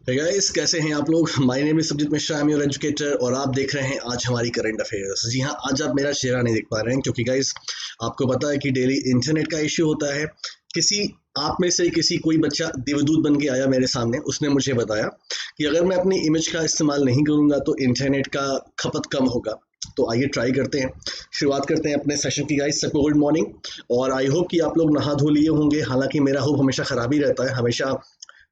Hey guys, कैसे हैं आप लोग। My name is Sujit Mishra, I am your educator और आप देख रहे हैं आज हमारी करंट अफेयर्स। जी हाँ, आज आप मेरा चेहरा नहीं देख पा रहे हैं क्योंकि गाइस आपको पता है कि डेली इंटरनेट का इश्यू होता है। किसी आप में से किसी कोई बच्चा देवदूत बन के आया मेरे सामने, उसने मुझे बताया कि अगर मैं अपनी इमेज का इस्तेमाल नहीं करूंगा तो इंटरनेट का खपत कम होगा। तो आइए ट्राई करते हैं, शुरुआत करते हैं अपने सेशन की। गाइस सबको गुड मॉर्निंग और आई होप कि आप लोग नहा धो लिए होंगे। हालांकि मेरा होप हमेशा खराब ही रहता है, हमेशा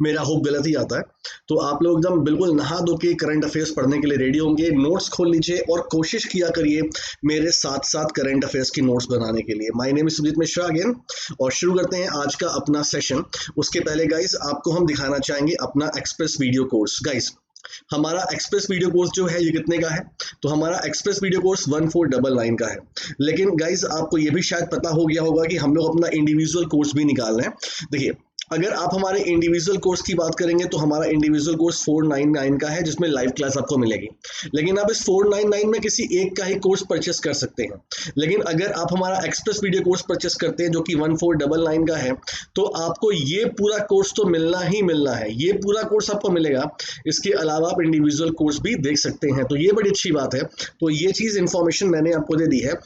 मेरा होप गलत ही आता है। तो आप लोग एकदम बिल्कुल नहा धो के करंट अफेयर्स पढ़ने के लिए रेडी होंगे। नोट्स खोल लीजिए और कोशिश किया करिए मेरे साथ साथ करंट अफेयर्स की नोट्स बनाने के लिए। My name is Sujit Mishra again और शुरू करते हैं आज का अपना सेशन। उसके पहले गाइस आपको हम दिखाना चाहेंगे अपना एक्सप्रेस वीडियो कोर्स। गाइस हमारा एक्सप्रेस वीडियो कोर्स जो है ये कितने का है? तो हमारा एक्सप्रेस वीडियो कोर्स 1499 का है। लेकिन गाइस आपको ये भी शायद पता हो गया होगा कि हम लोग अपना इंडिविजुअल कोर्स भी निकाल रहे हैं। देखिए, अगर आप हमारे इंडिविजुअल कोर्स की बात करेंगे तो हमारा इंडिविजुअल कोर्स 499 का है, जिसमें लाइव क्लास आपको मिलेगी। लेकिन आप इस 499 में किसी एक का ही कोर्स परचेस कर सकते हैं। लेकिन अगर आप हमारा एक्सप्रेस वीडियो कोर्स परचेस करते हैं जो कि 1499 का है, तो आपको ये पूरा कोर्स तो मिलना ही मिलना है। ये पूरा कोर्स आपको मिलेगा। इसके अलावा आप इंडिविजुअल कोर्स भी देख सकते हैं, तो ये बड़ी अच्छी बात है। तो ये चीज़ इंफॉर्मेशन मैंने आपको दे दी है।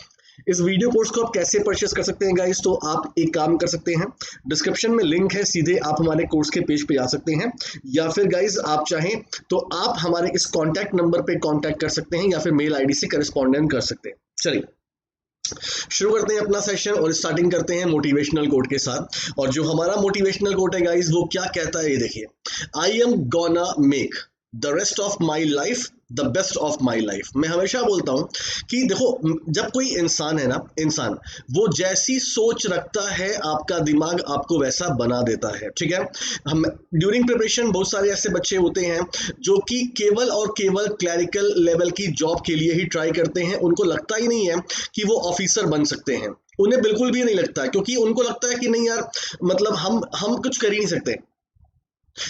इस वीडियो कोर्स को आप कैसे परचेस कर सकते हैं गाइस? तो आप एक काम कर सकते हैं, डिस्क्रिप्शन में लिंक है, सीधे आप हमारे कोर्स के पेज पे जा सकते हैं। या फिर गाइस आप चाहें तो आप हमारे इस कॉन्टैक्ट नंबर पे कॉन्टैक्ट कर सकते हैं या फिर मेल आईडी से करस्पॉन्डेंट कर सकते हैं। चलिए शुरू करते हैं अपना सेशन और स्टार्टिंग करते हैं मोटिवेशनल कोट के साथ। और जो हमारा मोटिवेशनल कोट है गाइस वो क्या कहता है ये देखिए, I am gonna make the rest of my life the best of my life. मैं हमेशा बोलता हूं कि देखो, जब कोई इंसान है ना, इंसान वो जैसी सोच रखता है आपका दिमाग आपको वैसा बना देता है। ठीक है, हम ड्यूरिंग प्रिपरेशन बहुत सारे ऐसे बच्चे होते हैं जो कि केवल और केवल क्लैरिकल लेवल की जॉब के लिए ही ट्राई करते हैं। उनको लगता ही नहीं है कि वो ऑफिसर बन सकते हैं, उन्हें बिल्कुल भी नहीं लगता, क्योंकि उनको लगता है कि नहीं यार, मतलब हम कुछ कर ही नहीं सकते।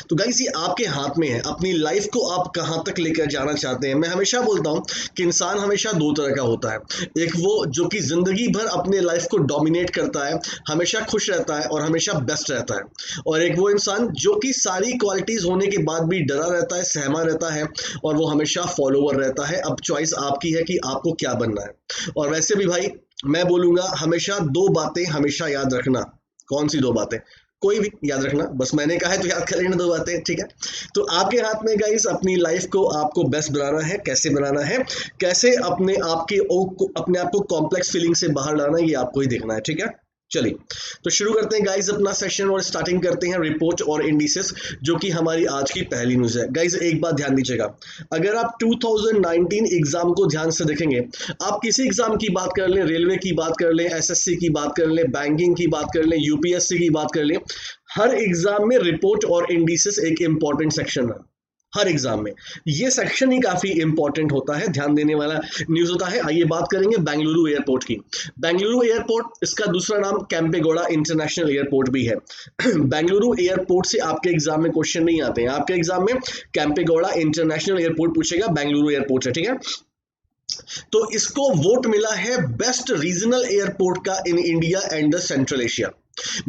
तो गाइस ये आपके हाथ में है, अपनी लाइफ को आप कहां तक लेकर जाना चाहते हैं। मैं हमेशा बोलता हूं कि इंसान हमेशा दो तरह का होता है। एक वो जो कि जिंदगी भर अपने लाइफ को डोमिनेट करता है, हमेशा खुश रहता है और हमेशा बेस्ट रहता है। और एक वो इंसान जो कि सारी क्वालिटीज होने के बाद भी डरा रहता है, सहमा रहता है और वो हमेशा फॉलोवर रहता है। अब चॉइस आपकी है कि आपको क्या बनना है। और वैसे भी भाई मैं बोलूंगा, हमेशा दो बातें हमेशा याद रखना। कौन सी दो बातें? कोई भी याद रखना, बस मैंने कहा है तो याद कर लेना दो बातें। ठीक है, तो आपके हाथ में गाइस अपनी लाइफ को आपको बेस्ट बनाना है। कैसे बनाना है, कैसे अपने आप को कॉम्प्लेक्स फीलिंग से बाहर लाना है, ये आपको ही देखना है। ठीक है, चलिए तो शुरू करते हैं गाइस अपना सेशन और स्टार्टिंग करते हैं रिपोर्ट और इंडिसेस, जो कि हमारी आज की पहली न्यूज है। गाइस एक बात ध्यान दीजिएगा, अगर आप 2019 एग्जाम को ध्यान से देखेंगे, आप किसी एग्जाम की बात कर लें, रेलवे की बात कर लें, एसएससी की बात कर लें, बैंकिंग की बात कर लें, यूपीएससी की बात कर लें, हर एग्जाम में रिपोर्ट और इंडिसेस एक इंपॉर्टेंट सेक्शन है। हर एग्जाम में ये सेक्शन ही काफी इंपॉर्टेंट होता है, ध्यान देने वाला न्यूज होता है। आइए बात करेंगे बेंगलुरु एयरपोर्ट की। बेंगलुरु एयरपोर्ट, इसका दूसरा नाम कैंपेगौड़ा इंटरनेशनल एयरपोर्ट भी है। बेंगलुरु एयरपोर्ट से आपके एग्जाम में क्वेश्चन नहीं आते हैं। आपके एग्जाम में कैंपेगौड़ा इंटरनेशनल एयरपोर्ट पूछेगा, बेंगलुरु एयरपोर्ट है। ठीक है, तो इसको वोट मिला है बेस्ट रीजनल एयरपोर्ट का in India and the central Asia.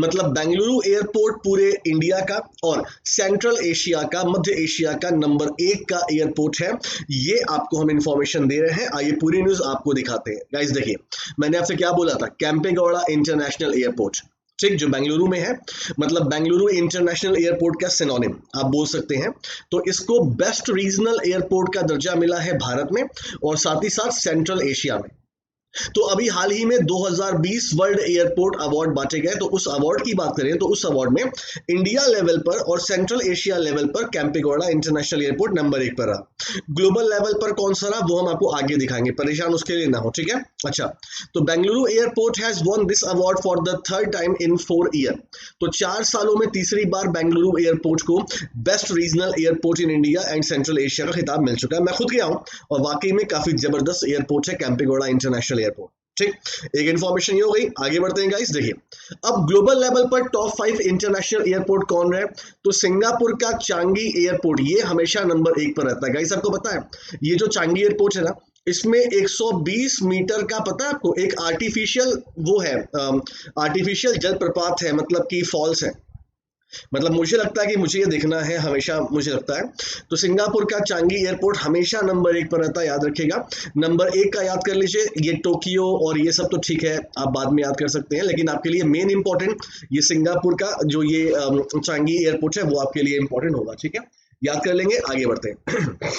मतलब बेंगलुरु एयरपोर्ट पूरे इंडिया का और सेंट्रल एशिया का, मध्य एशिया का नंबर 1 का एयरपोर्ट है। ये आपको हम इंफॉर्मेशन दे रहे हैं। आइए पूरी न्यूज आपको दिखाते हैं। गाइस देखिए, मैंने आपसे क्या बोला था, कैंपेगौड़ा इंटरनेशनल एयरपोर्ट, ठीक, जो बेंगलुरु में है। मतलब बेंगलुरु इंटरनेशनल एयरपोर्ट का सिनोनिम आप बोल सकते हैं। तो इसको बेस्ट रीजनल एयरपोर्ट का दर्जा मिला है भारत में और साथ ही साथ सेंट्रल एशिया में। तो अभी हाल ही में 2020 वर्ल्ड एयरपोर्ट अवार्ड बांटे गए। तो उस अवार्ड की बात करें तो उस अवार्ड में इंडिया लेवल पर और सेंट्रल एशिया लेवल पर कैंपेगौड़ा इंटरनेशनल एयरपोर्ट नंबर 1 पर रहा। ग्लोबल लेवल पर कौन सा रहा वो हम आपको आगे दिखाएंगे, परेशान उसके लिए ना हो। ठीक है, अच्छा, तो Bengaluru airport has won this award for the third time in 4 year. तो 4 सालों में तीसरी बार बेंगलुरु एयरपोर्ट को best regional airport in India and central Asia का खिताब मिल चुका है। मैं खुद गया हूं और वाकई में काफी जबरदस्त एयरपोर्ट है कैंपेगौड़ा इंटरनेशनल एयरपोर्ट। ठीक, एक इंफॉर्मेशन ये हो गई। आगे बढ़ते हैं गाइस, देखिए अब ग्लोबल लेवल पर टॉप 5 इंटरनेशनल एयरपोर्ट कौन है? तो सिंगापुर का चांगी एयरपोर्ट ये हमेशा नंबर 1 पर रहता है। गाइस आपको पता है ये जो चांगी एयरपोर्ट है ना, इसमें 120 मीटर का, पता है आपको, एक आर्टिफिशियल वो है, आर्टिफिशियल जलप्रपात है, मतलब कि फॉल्स है। मतलब मुझे लगता है कि मुझे ये देखना है हमेशा, मुझे लगता है तो सिंगापुर का चांगी एयरपोर्ट हमेशा नंबर 1 पर रहता है, याद रखिएगा। नंबर 1 का याद कर लीजिए, ये टोक्यो और ये सब तो ठीक है, आप बाद में याद कर सकते हैं, लेकिन आपके लिए मेन इंपॉर्टेंट ये सिंगापुर का जो ये चांगी एयरपोर्ट है वो आपके लिए इंपॉर्टेंट होगा, ठीक है, याद कर लेंगे। आगे बढ़ते हैं।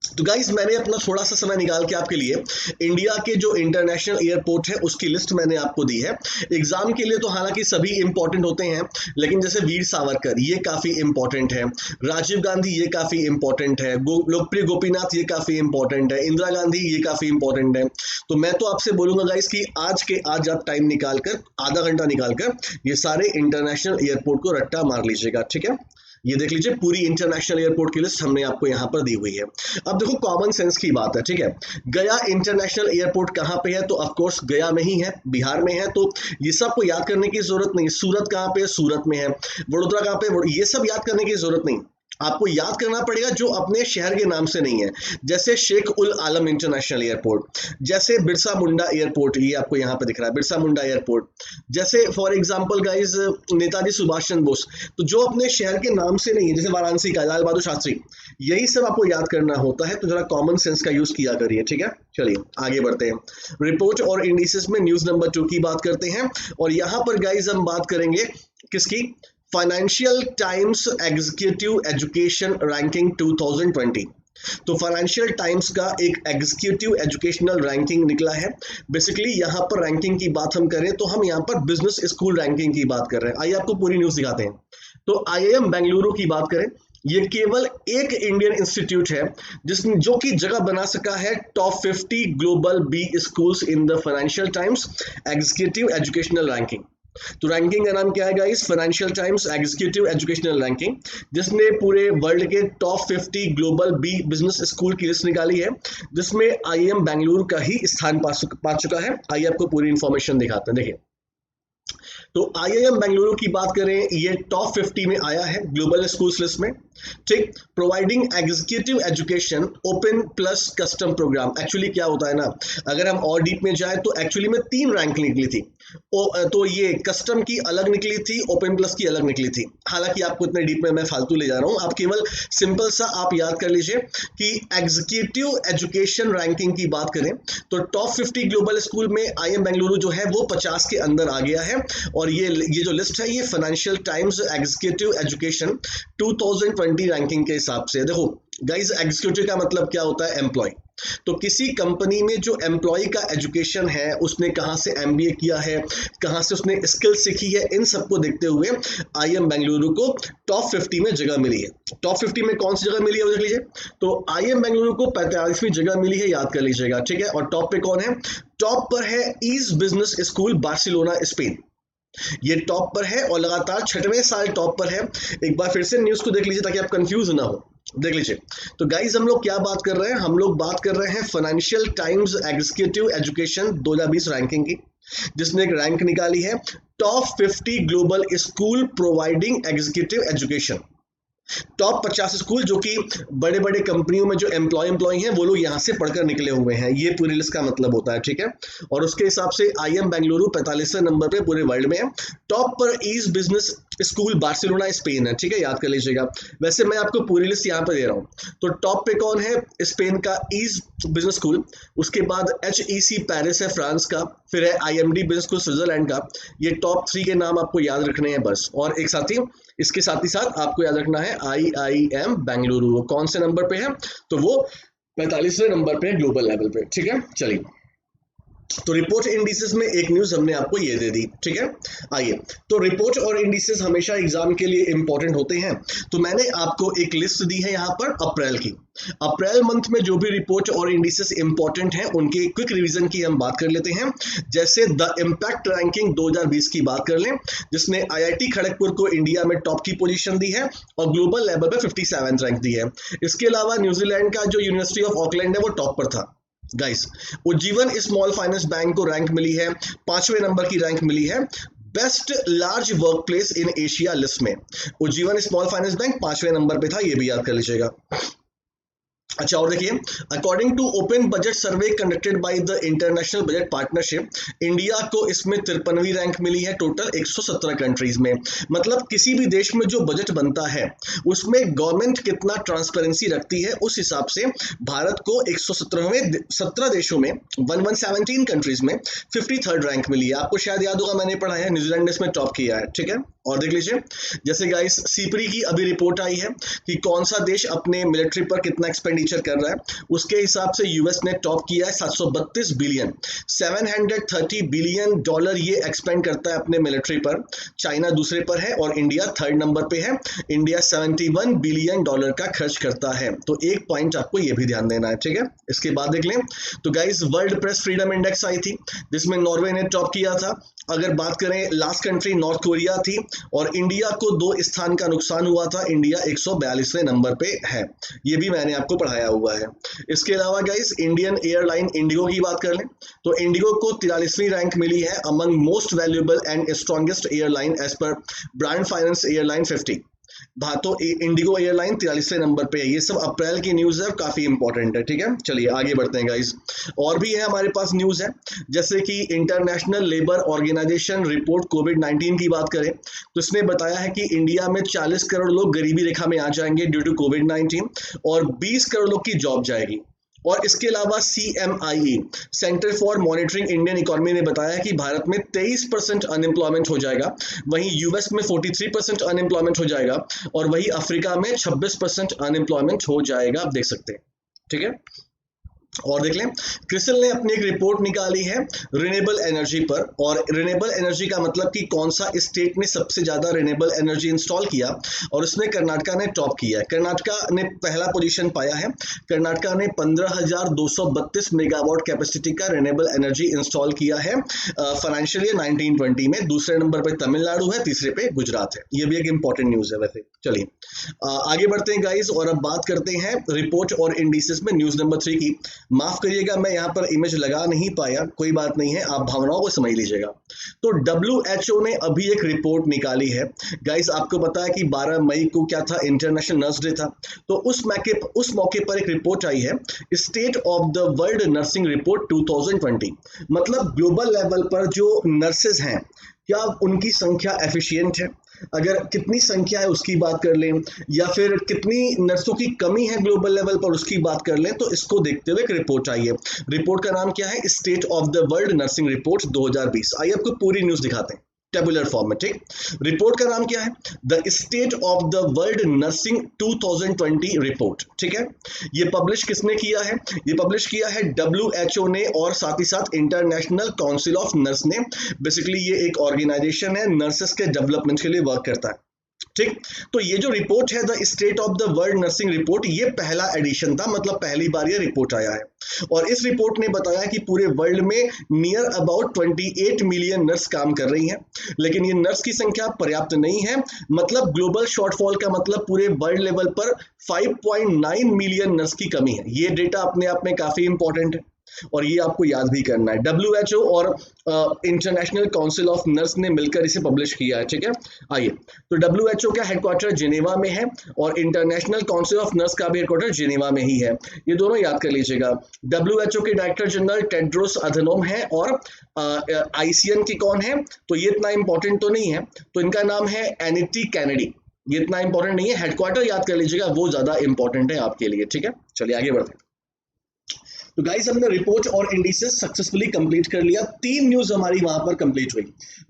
तो गाइस मैंने अपना थोड़ा सा समय निकाल के आपके लिए इंडिया के जो इंटरनेशनल एयरपोर्ट है उसकी लिस्ट मैंने आपको दी है एग्जाम के लिए। तो हालांकि सभी इंपॉर्टेंट होते हैं, लेकिन जैसे वीर सावरकर ये काफी इंपॉर्टेंट है, राजीव गांधी ये काफी इंपॉर्टेंट है, लोकप्रिय गोपीनाथ ये काफी इंपॉर्टेंट है, इंदिरा गांधी ये काफी इंपॉर्टेंट है। तो मैं तो आपसे बोलूंगा गाइस कि आज आप टाइम निकालकर, आधा घंटा निकालकर ये सारे इंटरनेशनल एयरपोर्ट को रट्टा मार लीजिएगा, ठीक है। ये देख लीजिए पूरी इंटरनेशनल एयरपोर्ट की लिस्ट हमने आपको यहाँ पर दी हुई है। अब देखो कॉमन सेंस की बात है, ठीक है। गया इंटरनेशनल एयरपोर्ट कहाँ पे है, तो ऑफ कोर्स गया में ही है, बिहार में है, तो ये सब को याद करने की जरूरत नहीं। सूरत कहाँ पे है, सूरत में है। वडोदरा कहाँ पे, ये सब याद करने की जरूरत नहीं। आपको याद करना पड़ेगा जो अपने शहर के नाम से नहीं है, जैसे शेख उल आलम इंटरनेशनल एयरपोर्ट, जैसे बिरसा मुंडा एयरपोर्ट, ये आपको यहाँ पे दिख रहा है बिरसा मुंडा एयरपोर्ट, जैसे for example guys Netaji Subhash Chandra Bose. तो जो अपने शहर के नाम से नहीं है, जैसे वाराणसी का लाल बहादुर शास्त्री, यही सब आपको याद करना होता है। तो जरा कॉमन सेंस का यूज किया करिए, ठीक है। चलिए आगे बढ़ते हैं। रिपोर्ट और इंडिसेस में न्यूज नंबर 2 की बात करते हैं, और यहाँ पर गाइस हम बात करेंगे किसकी, financial Times executive education ranking 2020। तो फाइनेंशियल टाइम्स का एक एग्जीक्यूटिव एजुकेशनल रैंकिंग निकला है। बेसिकली यहाँ पर रैंकिंग की बात हम करें तो हम यहाँ पर बिजनेस स्कूल रैंकिंग की बात कर रहे हैं। आइए आपको पूरी न्यूज दिखाते हैं। तो IIM बेंगलुरु की बात करें, ये केवल एक इंडियन इंस्टीट्यूट है जिसने जो कि जगह बना सका है top 50 global B schools in the Financial Times executive educational ranking. तो रैंकिंग का नाम क्या है guys, Financial Times executive educational ranking, जिसने पूरे वर्ल्ड के top 50 global B business school की लिस्ट निकाली है, जिसमें IIM बेंगलुरु का ही स्थान पा चुका है। आइए आपको पूरी इंफॉर्मेशन दिखाते हैं। देखिए तो IIM बेंगलुरु की बात करें, ये टॉप 50 में आया है ग्लोबल स्कूल्स लिस्ट में, ठीक। Providing executive education open plus custom program. Actually क्या होता है ना, अगर हम और डीप में जाए तो एक्चुअली में 3 रैंक निकली थी। तो ये कस्टम की अलग निकली थी, ओपन प्लस की अलग निकली थी। हालांकि आपको इतने डीप में मैं फालतू ले जा रहा हूँ, आप केवल सिंपल सा आप याद कर लीजिए कि एग्जीक्यूटिव एजुकेशन रैंकिंग की बात करें तो टॉप 50 ग्लोबल स्कूल में IIM बेंगलुरु जो है वो 50 के अंदर आ गया है। और ये जो लिस्ट है ये financial Times executive education 2020 ranking के हिसाब से। देखो गाइस एग्जीक्यूटिव का मतलब क्या होता है, एम्प्लॉय। तो किसी कंपनी में जो एम्प्लॉय का एजुकेशन है, उसने कहाँ से MBA किया है, कहाँ से उसने स्किल सीखी है, इन सबको देखते हुए IIM बेंगलुरु को टॉप 50 में जगह मिली है। टॉप 50 में कौन सी जगह मिली है वो देख लीजिए। तो IIM बेंगलुरु को 45वीं जगह मिली है, याद कर लीजिएगा, ठीक है। और टॉप पे कौन है, टॉप पर है east business school Barcelona Spain, ये टॉप पर है और लगातार 6वें साल टॉप पर है। एक बार फिर से न्यूज को देख लीजिए ताकि आप कंफ्यूज ना हो, देख लीजिए। तो गाइज हम लोग क्या बात कर रहे हैं, हम लोग बात कर रहे हैं financial Times executive education 2020 ranking की, जिसने एक रैंक निकाली है top 50 global school providing executive education. Top 50 school जो कि बड़े बड़े कंपनियों में जो एम्प्लॉय हैं वो लोग यहाँ से पढ़कर निकले हुए हैं, ये पूरी लिस्ट का मतलब होता है, ठीक है। और उसके हिसाब से IIM बेंगलुरु 45वें नंबर पे पूरे वर्ल्ड में है। टॉप पर east business school Barcelona Spain है, ठीक है, याद कर लीजिएगा। वैसे मैं आपको पूरी लिस्ट यहाँ पे दे रहा हूँ। तो टॉप पे कौन है, स्पेन का ईस्ट बिजनेस स्कूल, उसके बाद HEC पेरिस है फ्रांस का, फिर है IMD बिजनेस स्कूल स्विट्जरलैंड का। ये टॉप 3 के नाम आपको याद रखने हैं बस। और एक साथ ही इसके साथ ही साथ आपको याद रखना है IIM बेंगलुरु कौन से नंबर पे है, तो वो 45वें नंबर पे है ग्लोबल लेवल पे, ठीक है। चलिए तो रिपोर्ट इंडिसेस में एक न्यूज हमने आपको ये दे दी, ठीक है। आइए तो रिपोर्ट और इंडिसेस हमेशा एग्जाम के लिए इंपॉर्टेंट होते हैं। तो मैंने आपको एक लिस्ट दी है यहाँ पर अप्रैल की। अप्रैल मंथ में जो भी रिपोर्ट और इंडिसेस इंपॉर्टेंट हैं उनके क्विक रिवीजन की हम बात कर लेते हैं। जैसे द इम्पैक्ट रैंकिंग 2020 की बात कर लें, जिसने IIT खड़गपुर को इंडिया में टॉप की पोजीशन दी है और ग्लोबल लेवल पे 57 रैंक दी है। इसके अलावा न्यूजीलैंड का जो यूनिवर्सिटी ऑफ ऑकलैंड है वो टॉप पर था guys. Ujjivan small finance bank को रैंक मिली है, 5वें नंबर की रैंक मिली है best large work place in Asia list में। उज्जीवन स्मॉल फाइनेंस बैंक 5वें नंबर पे था, ये भी याद कर लीजिएगा। अच्छा, और देखिए, according to Open Budget Survey conducted by the International Budget Partnership, India को इसमें 53वीं रैंक मिली है टोटल 117 कंट्रीज में। मतलब किसी भी देश में जो बजट बनता है उसमें गवर्नमेंट कितना ट्रांसपेरेंसी रखती है, उस हिसाब से भारत को 117वें 17 देशों में 117 कंट्रीज में 53rd रैंक मिली है। आपको शायद याद होगा, मैंने पढ़ा है न्यूजीलैंड ने इसमें टॉप किया है। ठीक है, और देख लीजिए, जैसे गाइस सीपरी की अभी रिपोर्ट आई है कि कौन सा देश अपने मिलिट्री पर कितना एक्सपेंडिचर कर रहा है, उसके हिसाब से यूएस ने टॉप किया है 732 बिलियन, 730 बिलियन डॉलर ये एक्सपेंड करता है अपने मिलिट्री पर। चाइना दूसरे पर है और इंडिया थर्ड नंबर पे है। इंडिया 71 बिलियन डॉलर का खर्च करता है। तो एक पॉइंट आपको ये भी ध्यान देना है। ठीक है, इसके बाद देख लें तो guys world press freedom index आई थी जिसमें नॉर्वे ने टॉप किया था। अगर बात करें, लास्ट कंट्री नॉर्थ कोरिया थी और इंडिया को 2 स्थान का नुकसान हुआ था। इंडिया 142वें नंबर पे है, ये भी मैंने आपको पढ़ाया हुआ है। इसके अलावा गाइस इंडियन एयरलाइन इंडिगो की बात कर लें तो इंडिगो को 43वीं रैंक मिली है among most valuable and strongest airline as per Brand Finance airline 50। तो इंडिगो एयरलाइन 43वें नंबर पे है। ये सब अप्रैल की न्यूज है, काफी इंपॉर्टेंट है। ठीक है, चलिए आगे बढ़ते हैं गाइस। और भी है हमारे पास न्यूज है, जैसे कि इंटरनेशनल लेबर ऑर्गेनाइजेशन रिपोर्ट कोविड-19 की बात करें तो इसने बताया है कि इंडिया में 40 करोड़ लोग गरीबी रेखा में आ जाएंगे ड्यू टू कोविड-19 और 20 करोड़ लोग की जॉब जाएगी। और इसके अलावा CMIE centre for monitoring Indian economy ने बताया है कि भारत में 23% अनएम्प्लॉयमेंट हो जाएगा, वहीं यूएस में 43% अनएम्प्लॉयमेंट हो जाएगा और वहीं अफ्रीका में 26% अनएम्प्लॉयमेंट हो जाएगा। आप देख सकते हैं। ठीक है, और देख लें, क्रिसिल ने अपनी एक रिपोर्ट निकाली है रिन्यूएबल एनर्जी पर। और रिन्यूएबल एनर्जी का मतलब कि कौन सा स्टेट ने सबसे ज्यादा रिन्यूएबल एनर्जी इंस्टॉल किया, और उसमें कर्नाटका ने टॉप किया है। कर्नाटका ने पहला पोजीशन पाया है। कर्नाटका ने 15,232 मेगावाट कैपेसिटी का रिन्यूएबल एनर्जी इंस्टॉल किया है फाइनेंशियल ईयर 1920 में। दूसरे नंबर पर तमिलनाडु है, तीसरे पे गुजरात है। ये भी एक इंपॉर्टेंट न्यूज है वैसे। चलिए आगे बढ़ते हैं गाइस और अब बात करते हैं रिपोर्ट और इंडिसेस में न्यूज नंबर 3 की। माफ करिएगा, मैं यहाँ पर इमेज लगा नहीं पाया, कोई बात नहीं है, आप भावनाओं को समझ लीजिएगा। तो WHO ने अभी एक रिपोर्ट निकाली है गाइस। आपको पता है कि 12 मई को क्या था, इंटरनेशनल नर्स डे था। तो उस मौके पर एक रिपोर्ट आई है, state of the world nursing report 2020। मतलब ग्लोबल लेवल पर जो नर्सेज हैं, क्या उनकी संख्या एफिशिएंट है, अगर कितनी संख्या है उसकी बात कर लें, या फिर कितनी नर्सों की कमी है ग्लोबल लेवल पर उसकी बात कर लें। तो इसको देखते हुए एक रिपोर्ट आई है। रिपोर्ट का नाम क्या है, state of the world nursing report 2020। आइए आपको पूरी न्यूज दिखाते हैं टेबुलर फॉर्म में। ठीक, रिपोर्ट का नाम क्या है, the state of the world nursing 2020 report. ठीक है, ये पब्लिश किसने किया है, ये पब्लिश किया है WHO ने और साथ ही साथ इंटरनेशनल काउंसिल ऑफ नर्स ने। बेसिकली ये एक ऑर्गेनाइजेशन है, नर्सेस के डेवलपमेंट के लिए वर्क करता है। ठीक, तो ये जो रिपोर्ट है the state of the world nursing report, ये पहला एडिशन था, मतलब पहली बार ये रिपोर्ट आया है। और इस रिपोर्ट ने बताया कि पूरे वर्ल्ड में नियर अबाउट 28 मिलियन नर्स काम कर रही हैं, लेकिन ये नर्स की संख्या पर्याप्त नहीं है। मतलब ग्लोबल शॉर्टफॉल का मतलब पूरे वर्ल्ड लेवल पर 5.9 मिलियन नर्स की कमी है। ये डेटा अपने आप में काफी इंपॉर्टेंट है और ये आपको याद भी करना है। WHO और इंटरनेशनल काउंसिल ऑफ नर्स ने मिलकर इसे पब्लिश किया है। ठीक है, आइए, तो WHO का हेडक्वार्टर जिनेवा में है और इंटरनेशनल काउंसिल ऑफ नर्स का भी हेडक्वार्टर जिनेवा में ही है। ये दोनों याद कर लीजिएगा। WHO के डायरेक्टर जनरल टेड्रोस अधनोम है और ICN की कौन है, तो ये इतना इंपॉर्टेंट तो नहीं है, तो इनका नाम है एनिटी कैनेडी। ये इतना इंपॉर्टेंट नहीं है, हेडक्वार्टर याद कर लीजिएगा, वो ज्यादा इंपॉर्टेंट है आपके लिए। ठीक है, चलिए आगे बढ़ते हैं। तो गाइस हमने रिपोर्ट और इंडिसेस सक्सेसफुली कंप्लीट कर लिया। 3 न्यूज हमारी वहां पर कंप्लीट हुई।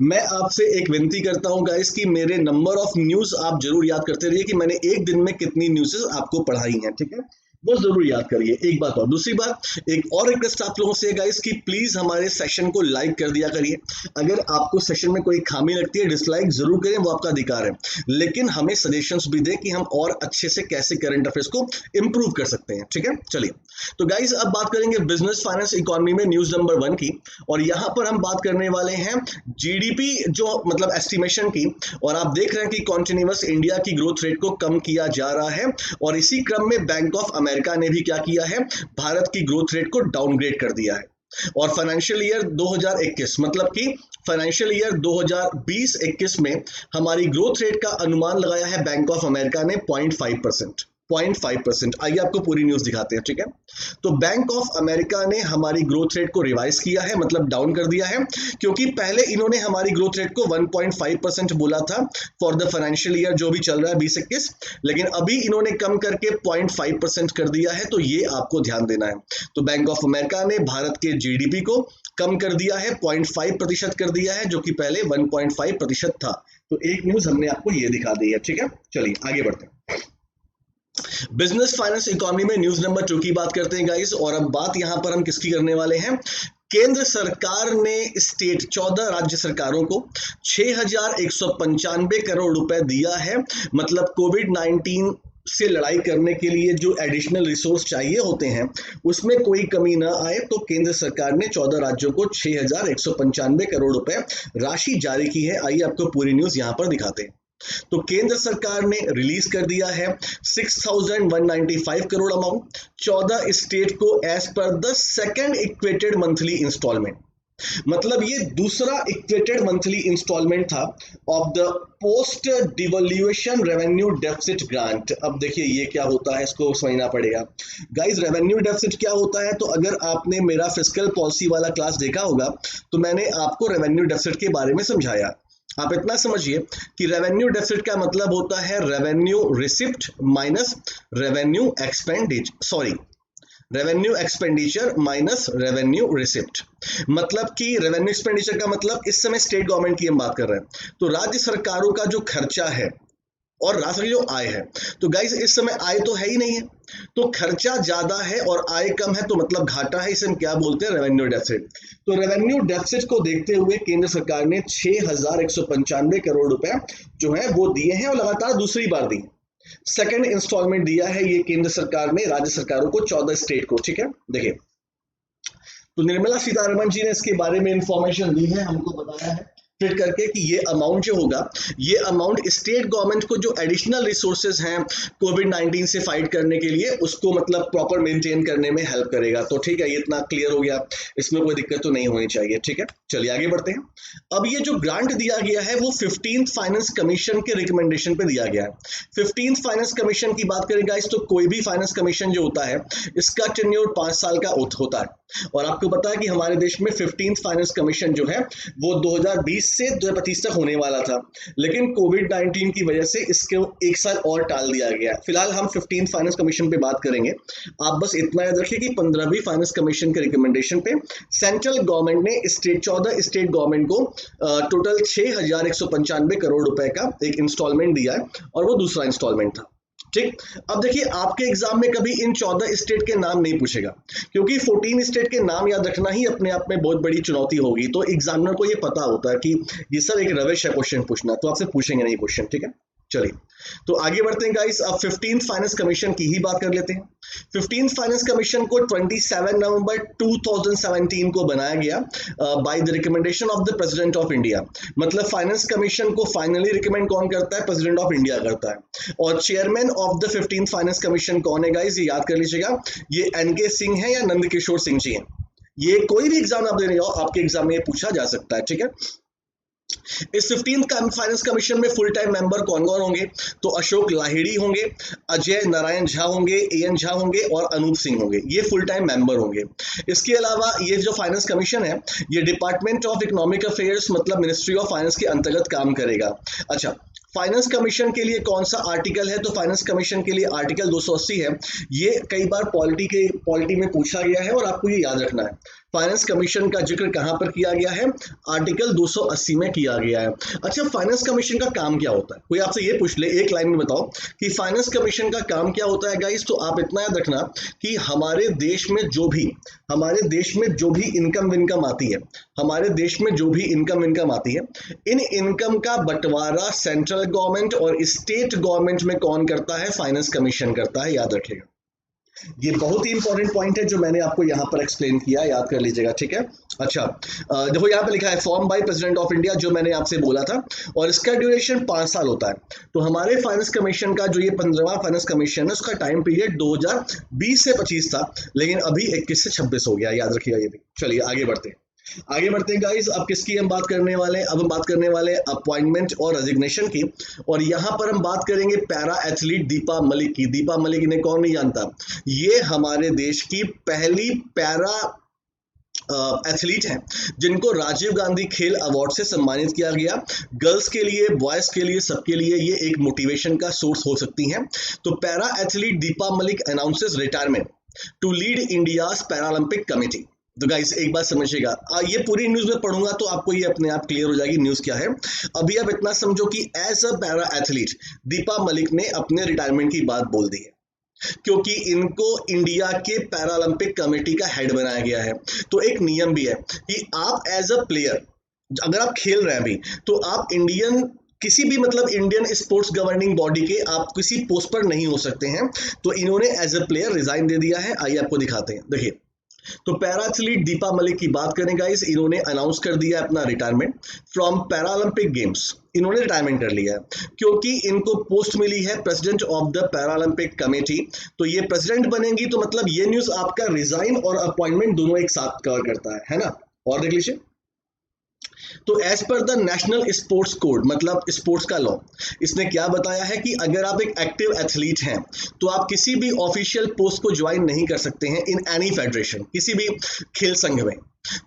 मैं आपसे एक विनती करता हूं गाइस कि मेरे नंबर ऑफ न्यूज आप जरूर याद करते रहिए कि मैंने एक दिन में कितनी न्यूज़ेस आपको पढ़ाई हैं। ठीक है, वो जरूर याद करिए। एक बात और, दूसरी बात, एक और रिक्वेस्ट आप लोगों से गाइस कि प्लीज हमारे सेशन को लाइक कर दिया करिए। अगर आपको सेशन में कोई खामी लगती है डिसलाइक जरूर करें, वो आपका अधिकार है, लेकिन हमें सजेशंस भी दें कि हम और अच्छे से कैसे करंट अफेयर्स को इंप्रूव कर सकते हैं। ठीक है, चलिए तो गाइस अब बात करेंगे बिजनेस फाइनेंस इकोनॉमी में न्यूज नंबर 1 की। और यहां पर हम बात करने वाले हैं GDP जो मतलब एस्टिमेशन की। और आप देख रहे हैं कि कॉन्टिन्यूअस इंडिया की ग्रोथ रेट को कम किया जा रहा है और इसी क्रम में बैंक ऑफ अमेरिका ने भी क्या किया है, भारत की ग्रोथ रेट को डाउनग्रेड कर दिया है। और फाइनेंशियल ईयर 2021 मतलब कि फाइनेंशियल ईयर 2020-21 में हमारी ग्रोथ रेट का अनुमान लगाया है बैंक ऑफ अमेरिका ने 0.5%। 0.5%। आइए आपको पूरी न्यूज दिखाते हैं, ठीक है। तो बैंक ऑफ अमेरिका ने हमारी ग्रोथ रेट को रिवाइज किया है, मतलब डाउन कर दिया है, क्योंकि पहले इन्होंने हमारी ग्रोथ रेट को 1.5% बोला था फॉर द फाइनेंशियल ईयर जो भी चल रहा है 2021, लेकिन अभी इन्होंने कम करके 0.5% कर दिया है, तो ये आपको ध्यान देना है। तो बैंक ऑफ अमेरिका ने भारत के जीडीपी को कम कर दिया है, 0.5% कर दिया है, जो कि पहले 1.5% था। तो एक न्यूज हमने आपको ये दिखा दी है, ठीक है। चलिए आगे बढ़ते हैं। बिजनेस फाइनेंस इकोनॉमी में न्यूज नंबर 2 की बात करते हैं गाइस, और अब बात यहां पर हम किसकी करने वाले हैं। केंद्र सरकार ने स्टेट 14 राज्य सरकारों को 6,195 करोड़ रुपए दिया है, मतलब कोविड-19 से लड़ाई करने के लिए जो एडिशनल रिसोर्स चाहिए होते हैं उसमें कोई कमी ना आए, तो केंद्र सरकार ने 14 राज्यों को 6,195 करोड़ रुपए राशि जारी की है। आइए आपको पूरी न्यूज यहां पर दिखाते हैं। तो केंद्र सरकार ने रिलीज कर दिया है 6,195 करोड़ अमाउंट 14 स्टेट को as per the second equated monthly installment, मतलब ये दूसरा इक्वेटेड मंथली इंस्टॉलमेंट था of the post devolution revenue deficit grant. अब देखिए ये क्या होता है, इसको समझना पड़ेगा गाइस। रेवेन्यू डेफिसिट क्या होता है, तो अगर आपने मेरा फिस्कल पॉलिसी वाला क्लास देखा होगा तो मैंने आपको रेवेन्यू डेफिसिट के बारे में समझाया। आप इतना समझिए कि रेवेन्यू डेफिसिट का मतलब होता है revenue receipt minus revenue revenue expenditure minus revenue receipt. मतलब कि रेवेन्यू एक्सपेंडिचर का मतलब इस समय स्टेट गवर्नमेंट की हम बात कर रहे हैं, तो राज्य सरकारों का जो खर्चा है और राज्य की जो आय है, तो गाइस इस समय आय तो है ही नहीं है, तो खर्चा ज्यादा है और आय कम है, तो मतलब घाटा है। इसे हम क्या बोलते हैं, रेवेन्यू डेफिसिट। तो रेवेन्यू डेफिसिट को देखते हुए केंद्र सरकार ने 6,195 करोड़ रुपए जो है वो दिए हैं, और लगातार दूसरी बार दी। सेकेंड इंस्टॉलमेंट दिया है ये केंद्र सरकार ने राज्य सरकारों को 14 स्टेट को, ठीक है। देखिए तो निर्मला सीतारमण जी ने इसके बारे में इंफॉर्मेशन दी है, हमको बताया है फिर करके कि ये अमाउंट जो होगा, ये अमाउंट स्टेट गवर्नमेंट को जो एडिशनल रिसोर्सेज हैं कोविड-19 से फाइट करने के लिए उसको मतलब प्रॉपर मेंटेन करने में हेल्प करेगा। तो ठीक है, ये इतना क्लियर हो गया, इसमें कोई दिक्कत तो नहीं होनी चाहिए, ठीक है। चलिए आगे बढ़ते हैं। अब ये जो ग्रांट दिया गया है वो 15th फाइनेंस कमीशन के रिकमेंडेशन पे दिया गया है। 15th फाइनेंस कमीशन की बात करें गाइस, तो कोई भी फाइनेंस कमीशन जो होता है इसका टेन्योर 5 साल का होता है, और आपको पता है कि हमारे देश में 15th फाइनेंस कमीशन जो है वो 2020 से 2025 तक होने वाला था, लेकिन कोविड-19 की वजह से इसको 1 साल और टाल दिया गया। फिलहाल हम 15th फाइनेंस कमीशन पे बात करेंगे। आप बस इतना याद रखिए कि 15वीं फाइनेंस कमीशन के रिकमेंडेशन पे सेंट्रल गवर्नमेंट ने 14 स्टेट गवर्नमेंट को टोटल 6,195 करोड़ रुपए का एक इंस्टॉलमेंट दिया है, और वो दूसरा इंस्टॉलमेंट था, ठीक। अब देखिए आपके एग्जाम में कभी इन 14 स्टेट के नाम नहीं पूछेगा, क्योंकि 14 स्टेट के नाम याद रखना ही अपने आप में बहुत बड़ी चुनौती होगी। तो एग्जामिनर को ये पता होता है कि ये सब एक रविश है क्वेश्चन पूछना, तो आपसे पूछेंगे नहीं क्वेश्चन, ठीक है। चलिए तो आगे बढ़ते हैं गाइस। अब 15th फाइनेंस कमीशन की ही बात कर लेते हैं। 15th फाइनेंस कमीशन को 27 नवंबर 2017 को बनाया गया by the recommendation of the president of India. मतलब फाइनेंस कमीशन को फाइनली रिकमेंड कौन करता है, प्रेसिडेंट ऑफ इंडिया करता है। और chairman of the 15th finance commission कौन है गाइस, ये याद कर लीजिएगा, ये NK सिंह है या नंद किशोर सिंह जी हैं। ये कोई भी एग्जाम आप देने जाओ आपके एग्जाम में ये पूछा जा सकता है, ठीक है। इस 15th फाइनेंस कमीशन में फुल टाइम मेंबर कौन कौन होंगे, तो अशोक लाहिड़ी होंगे, अजय नारायण झा होंगे, AN झा होंगे और अनूप सिंह होंगे, ये फुल टाइम मेंबर होंगे। इसके अलावा ये जो फाइनेंस कमीशन है ये डिपार्टमेंट ऑफ इकोनॉमिक अफेयर्स मतलब मिनिस्ट्री ऑफ फाइनेंस के अंतर्गत काम करेगा। अच्छा, फाइनेंस कमीशन के लिए कौन सा आर्टिकल है, तो फाइनेंस कमीशन के लिए आर्टिकल 280 है। ये कई बार पॉलिटी में पूछा गया है और आपको ये याद रखना है। फाइनेंस कमीशन का जिक्र कहां पर किया गया है, आर्टिकल 280 में किया गया है। अच्छा, फाइनेंस कमीशन का काम क्या होता है, कोई आपसे ये पूछ ले एक लाइन में बताओ कि फाइनेंस कमीशन का काम क्या होता है गाइस, तो आप इतना याद रखना कि हमारे देश में जो भी इनकम विनकम आती है, हमारे देश में जो भी इनकम विनकम आती है, इन इनकम का बंटवारा सेंट्रल गवर्नमेंट और स्टेट गवर्नमेंट में कौन करता है, फाइनेंस कमीशन करता है, याद रखिएगा। ये बहुत ही इंपॉर्टेंट पॉइंट है जो मैंने आपको यहाँ पर एक्सप्लेन किया, याद कर लीजिएगा, ठीक है। अच्छा देखो यहाँ पे लिखा है form by president of India, जो मैंने आपसे बोला था, और इसका ड्यूरेशन 5 साल होता है। तो हमारे फाइनेंस कमीशन का जो ये 15वां फाइनेंस कमीशन है उसका टाइम पीरियड 2020 से 25 था, लेकिन अभी 21 से 26 हो गया, याद रखिएगा ये भी। चलिए आगे बढ़ते हैं। आगे बढ़ते हैं गाइस, अब किसकी हम बात करने वाले हैं? अब हम बात करने वाले हैं अपॉइंटमेंट और रेजिग्नेशन की, और यहाँ पर हम बात करेंगे पैरा एथलीट दीपा मलिक की। दीपा मलिक इन्हें कौन नहीं जानता, ये हमारे देश की पहली पैरा एथलीट हैं जिनको राजीव गांधी खेल अवार्ड से सम्मानित किया गया। गर्ल्स के लिए, बॉयज के लिए, सबके लिए ये एक मोटिवेशन का सोर्स हो सकती हैं। तो para athlete Deepa Malik announces retirement to lead India's Paralympic committee. तो गाइस एक बात समझिएगा, ये पूरी न्यूज में पढ़ूंगा तो आपको ये अपने आप क्लियर हो जाएगी न्यूज क्या है। अभी आप इतना समझो कि as a para athlete Deepa Malik ने अपने रिटायरमेंट की बात बोल दी है, क्योंकि इनको इंडिया के पैरालंपिक कमेटी का हेड बनाया गया है। तो एक नियम भी है कि आप एज अ प्लेयर, अगर आप खेल रहे हैं अभी, तो आप इंडियन किसी भी मतलब इंडियन स्पोर्ट्स गवर्निंग बॉडी के आप किसी पोस्ट पर नहीं हो सकते हैं। तो इन्होंने एज अ प्लेयर रिजाइन दे दिया है। आइए आपको दिखाते हैं, देखिए। तो पैरा एथलीट दीपा मलिक की बात करें गाइस, इन्होंने अनाउंस कर दिया अपना रिटायरमेंट फ्रॉम पैरालंपिक गेम्स। इन्होंने रिटायरमेंट कर लिया है क्योंकि इनको पोस्ट मिली है president of the Paralympic committee. तो ये प्रेसिडेंट बनेंगी, तो मतलब ये न्यूज आपका रिजाइन और अपॉइंटमेंट दोनों एक साथ कवर करता है ना। और देख लीजिए, तो as per the National Sports Code, मतलब स्पोर्ट्स का लॉ, इसने क्या बताया है कि अगर आप एक एक्टिव एथलीट हैं तो आप किसी भी ऑफिशियल पोस्ट को ज्वाइन नहीं कर सकते हैं इन एनी फेडरेशन, किसी भी खेल संघ में।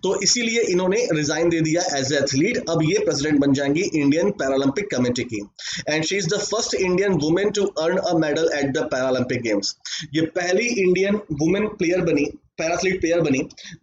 तो इसीलिए इन्होंने रिजाइन दे दिया एज ए एथलीट। अब ये प्रेसिडेंट बन जाएंगी इंडियन पैरालंपिक कमेटी की, and she is the first Indian women to earn a medal at the Paralympic games. ये पहली इंडियन वुमेन प्लेयर बनी, पैराथलीट प्लेयर बनी,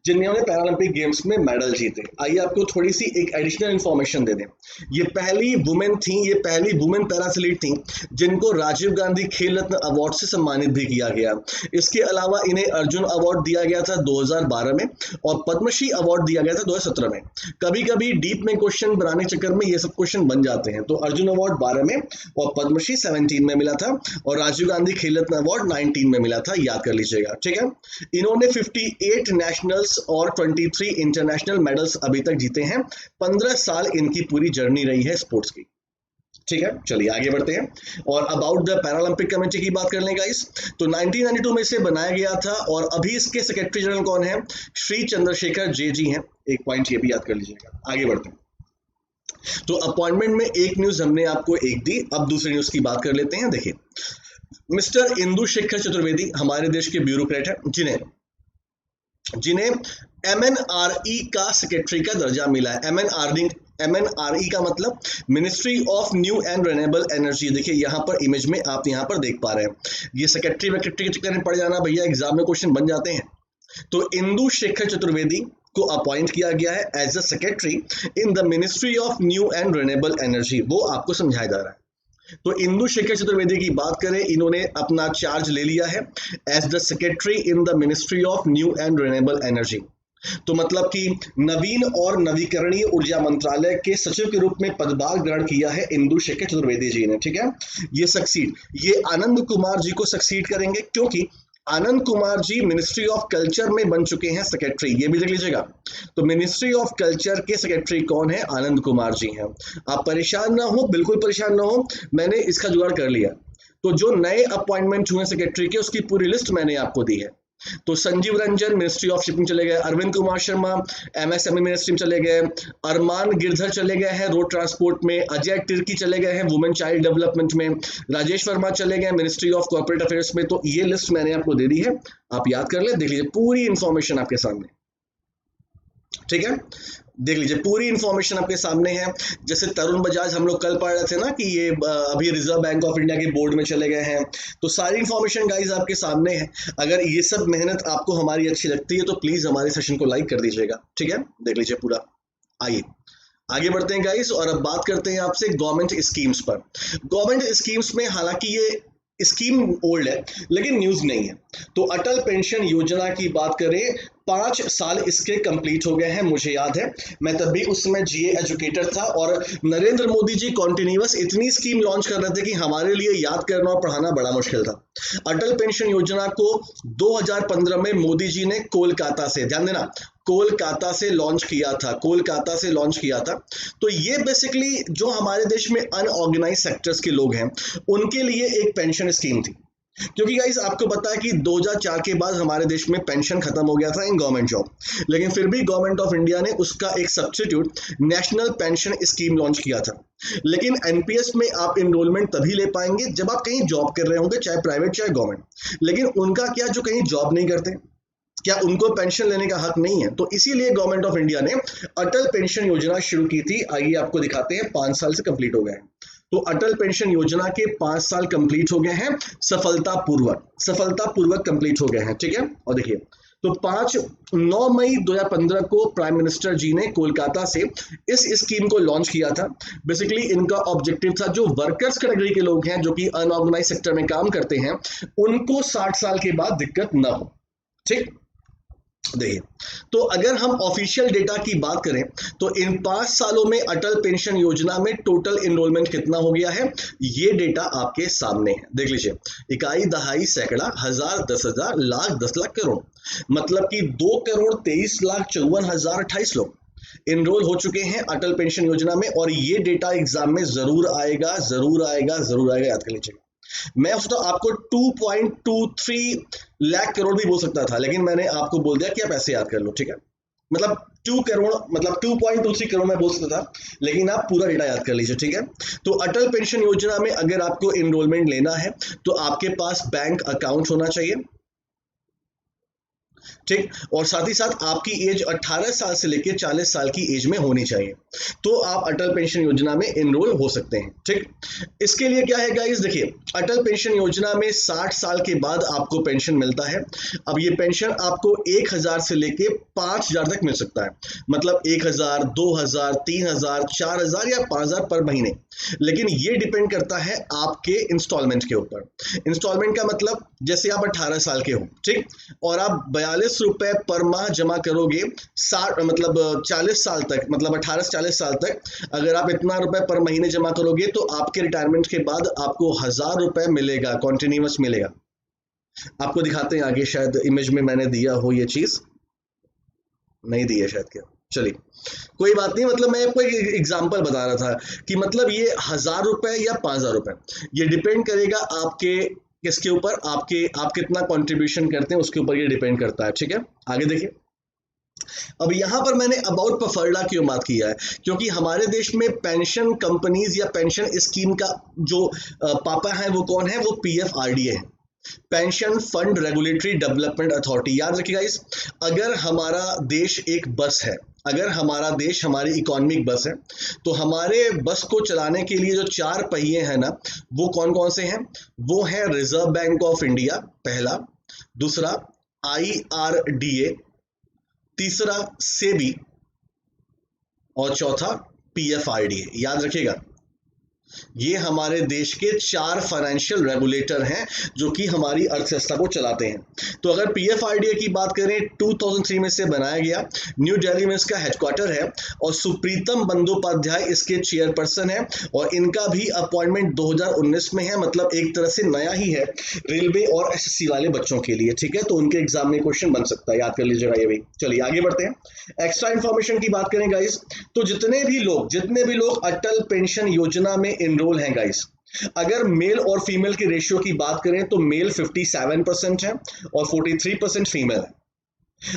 जिन्होंने पैरालंपिक गेम्स में मेडल जीते। आइए आपको थोड़ी सी एक एडिशनल इंफॉर्मेशन दे दें। ये पहली वुमेन थी, ये पहली वुमेन पैराथलीट थी जिनको राजीव गांधी खेल रत्न अवार्ड से सम्मानित भी किया गया। इसके अलावा इन्हें अर्जुन अवार्ड दिया गया था 2012 में, और पद्मश्री अवार्ड दिया गया था 2017 में। कभी कभी डीप में क्वेश्चन बनाने चक्कर में ये सब क्वेश्चन बन जाते हैं। तो अर्जुन अवार्ड 12 में और पद्मश्री 17 में मिला था, और राजीव गांधी खेल रत्न अवार्ड 19 में मिला था, याद कर लीजिएगा, ठीक है। इन्होंने 58 नेशनल्स और 23 इंटरनेशनल मेडल्स अभी तक जीते हैं। 15 साल इनकी पूरी जर्नी रही है स्पोर्ट्स की, ठीक है। चलिए आगे बढ़ते हैं, और अबाउट द पैरालंपिक कमेटी की बात कर लें गाइस। तो 1992 में इसे बनाया गया था, और अभी इसके सेक्रेटरी जनरल कौन है? श्री चंद्रशेखर जे जी हैं। एक पॉइंट ये भी याद कर लीजिएगा। आगे बढ़ते हैं। तो अपॉइंटमेंट में एक न्यूज हमने आपको एक दी, अब दूसरी न्यूज की बात कर लेते हैं। देखिए, मिस्टर इंदु शेखर चतुर्वेदी हमारे देश के ब्यूरोक्रेट हैं, जिन्हें MNRE का सेक्रेटरी का दर्जा मिला है। MNRE का मतलब ministry of new and renewable energy. देखिए यहाँ पर इमेज में आप यहाँ पर देख पा रहे हैं, ये सेक्रेटरी वेक्रेटरी के चक्कर में पड़ जाना भैया, एग्जाम में क्वेश्चन बन जाते हैं। तो इंदु शेखर चतुर्वेदी को अपॉइंट किया गया है as a secretary in the ministry of new and renewable energy, वो आपको समझाया जा रहा है। तो इंदु शेखर चतुर्वेदी की बात करें, इन्होंने अपना चार्ज ले लिया है as the secretary in the ministry of new and renewable energy. तो मतलब कि नवीन और नवीकरणीय ऊर्जा मंत्रालय के सचिव के रूप में पदभार ग्रहण किया है इंदु शेखर चतुर्वेदी जी ने, ठीक है। ये आनंद कुमार जी को सक्सीड करेंगे, क्योंकि Anand Kumar ji ministry of culture में बन चुके हैं सेक्रेटरी, ये भी देख लीजिएगा। तो मिनिस्ट्री ऑफ कल्चर के सेक्रेटरी कौन है? आनंद कुमार जी हैं। आप परेशान ना हो, बिल्कुल परेशान ना हो, मैंने इसका जुगाड़ कर लिया। तो जो नए अपॉइंटमेंट हुए सेक्रेटरी के, उसकी पूरी लिस्ट मैंने आपको दी है। तो Sanjeev Ranjan ministry of shipping चले गए, अरविंद कुमार शर्मा MSME मिनिस्ट्री में चले गए, अरमान गिरधर चले गए हैं रोड ट्रांसपोर्ट में, अजय तिर्की चले गए हैं वुमेन चाइल्ड डेवलपमेंट में, राजेश वर्मा चले गए मिनिस्ट्री ऑफ कॉर्पोरेट अफेयर्स में। तो ये लिस्ट मैंने आपको दे दी है, आप याद कर ले, देख लीजिए पूरी इंफॉर्मेशन आपके सामने, ठीक है। देख लीजिए पूरी इंफॉर्मेशन आपके सामने है। जैसे तरुण बजाज हम लोग कल पढ़ रहे थे ना कि ये अभी रिजर्व बैंक ऑफ इंडिया के बोर्ड में चले गए हैं। तो सारी इंफॉर्मेशन गाइज आपके सामने है। अगर ये सब मेहनत आपको हमारी अच्छी लगती है तो प्लीज हमारे सेशन को लाइक कर दीजिएगा, ठीक है। देख लीजिए पूरा। आइए आगे बढ़ते हैं गाइस, और अब बात करते हैं आपसे गवर्नमेंट स्कीम्स पर। गवर्नमेंट स्कीम्स में हालांकि ये स्कीम ओल्ड है लेकिन न्यूज नहीं है। तो अटल पेंशन योजना की बात करें, 5 साल इसके कंप्लीट हो गए हैं। मुझे याद है मैं तब भी उस समय GA एजुकेटर था, और नरेंद्र मोदी जी कॉन्टिन्यूअस इतनी स्कीम लॉन्च कर रहे थे कि हमारे लिए याद करना और पढ़ाना बड़ा मुश्किल था। अटल पेंशन योजना को 2015 में मोदी जी ने कोलकाता से, ध्यान देना, कोलकाता से लॉन्च किया था, कोलकाता से लॉन्च किया था। तो ये बेसिकली जो हमारे देश में अनऑर्गेनाइज सेक्टर्स के लोग हैं उनके लिए एक पेंशन स्कीम थी। क्योंकि गाइस आपको पता है कि 2004 के बाद हमारे देश में पेंशन खत्म हो गया था इन गवर्नमेंट जॉब, लेकिन फिर भी गवर्नमेंट ऑफ इंडिया ने उसका एक substitute national pension scheme launch किया था। लेकिन एनपीएस में आप इनरोलमेंट तभी ले पाएंगे जब आप कहीं जॉब कर रहे होंगे, चाहे प्राइवेट चाहे गवर्नमेंट। लेकिन उनका क्या, जो कहीं जॉब नहीं करते, क्या उनको पेंशन लेने का हक नहीं है? तो इसीलिए गवर्नमेंट ऑफ इंडिया ने अटल पेंशन योजना शुरू की थी। आइए आपको दिखाते हैं, 5 साल से कंप्लीट हो गए हैं। तो अटल पेंशन योजना के 5 साल कंप्लीट हो गए हैं सफलतापूर्वक कंप्लीट हो गए हैं, ठीक है। और देखिए, तो 9 मई 2015 को प्राइम मिनिस्टर जी ने कोलकाता से इस स्कीम को लॉन्च किया था। बेसिकली इनका ऑब्जेक्टिव था, जो वर्कर्स कैटेगरी के लोग हैं जो कि अनऑर्गेनाइज सेक्टर में काम करते हैं, उनको 60 साल के बाद दिक्कत ना हो, ठीक। देखिए, तो अगर हम ऑफिशियल डेटा की बात करें तो इन 5 सालों में अटल पेंशन योजना में टोटल एनरोलमेंट कितना हो गया है, ये डेटा आपके सामने है, देख लीजिए। इकाई, दहाई, सैकड़ा, हजार, 10,000, लाख, 10 लाख, करोड़, मतलब कि 2,23,54,028 लोग एनरोल हो चुके हैं अटल पेंशन योजना में। और ये डेटा एग्जाम में जरूर आएगा, जरूर आएगा, जरूर आएगा, याद कर लीजिए। मैं सोचता हूं आपको 2.23 लाख करोड़ भी बोल सकता था, लेकिन मैंने आपको बोल दिया कि आप ऐसे याद कर लो, ठीक है। मतलब 2 करोड़, मतलब 2.23 करोड़ में बोल सकता था, लेकिन आप पूरा डेटा याद कर लीजिए, ठीक है। तो अटल पेंशन योजना में अगर आपको एनरोलमेंट लेना है तो आपके पास बैंक अकाउंट होना चाहिए, ठीक। और साथ ही साथ आपकी एज 18 साल से लेकर 40 साल की एज में होनी चाहिए, तो आप अटल पेंशन योजना में एनरोल हो सकते हैं, ठीक। इसके लिए क्या है गाइस, देखिए, अटल पेंशन योजना में 60 साल के बाद आपको पेंशन मिलता है। अब ये पेंशन आपको 1,000 से लेके 5,000 तक मिल सकता है, मतलब 1,000, 2,000, 3,000, 4,000 या 5,000 पर महीने। लेकिन ये डिपेंड करता है आपके इंस्टॉलमेंट के ऊपर। इंस्टॉलमेंट का मतलब, जैसे आप 18 साल के हो, ठीक, और आप 42 रुपए पर माह जमा करोगे 60, मतलब 40 साल तक, मतलब 18 से 40 साल तक अगर आप इतना रुपए पर महीने जमा करोगे तो आपके रिटायरमेंट के बाद आपको 1,000 रुपए मिलेगा, कॉन्टिन्यूअस मिलेगा। आपको दिखाते हैं आगे, शायद इमेज में मैंने दिया हो, ये चीज नहीं दी है शायद, क्या, चलिए कोई बात नहीं। मतलब मैं आपको एक एग्जांपल बता रहा था कि मतलब ये 1,000 रुपए या 5,000 रुपए, ये डिपेंड करेगा आपके किसके ऊपर, आप कितना कंट्रीब्यूशन करते हैं उसके ऊपर ये डिपेंड करता है, ठीक है। आगे देखिए, अब यहां पर मैंने अबाउट पफरडा क्यों बात किया है, क्योंकि हमारे देश में पेंशन कंपनीज या पेंशन स्कीम का जो पापा है वो कौन है, वो पीएफआरडीए है, pension fund regulatory development authority. याद रखिएगा इस, अगर हमारा देश एक बस है, अगर हमारा देश हमारी इकोनॉमिक बस है, तो हमारे बस को चलाने के लिए जो 4 पहिए हैं ना, वो कौन कौन से हैं, वो है रिजर्व बैंक ऑफ इंडिया पहला, दूसरा आईआरडीए, तीसरा सेबी, और चौथा पीएफआरडीए। याद रखिएगा, ये हमारे देश के 4 फाइनेंशियल रेगुलेटर हैं जो कि हमारी अर्थव्यवस्था को चलाते हैं। तो अगर पीएफआरडीए की बात करें, 2003 में से बनाया गया, न्यू दिल्ली में इसका हेडक्वार्टर है, और सुप्रीतम बंदोपाध्याय इसके चेयरपर्सन है, और इनका भी अपॉइंटमेंट 2019 में है, मतलब एक तरह से नया ही है रेलवे और एसएससी वाले बच्चों के लिए, ठीक है। तो उनके एग्जाम में क्वेश्चन बन सकता है, याद कर लीजिएगा ये भी। चलिए आगे बढ़ते हैं। एक्स्ट्रा इंफॉर्मेशन की बात करें गाइस, तो जितने भी लोग अटल पेंशन योजना में एनरोल हैं गाइस, अगर मेल और फीमेल के रेशियो की बात करें तो मेल 57% है और 43% फीमेल है।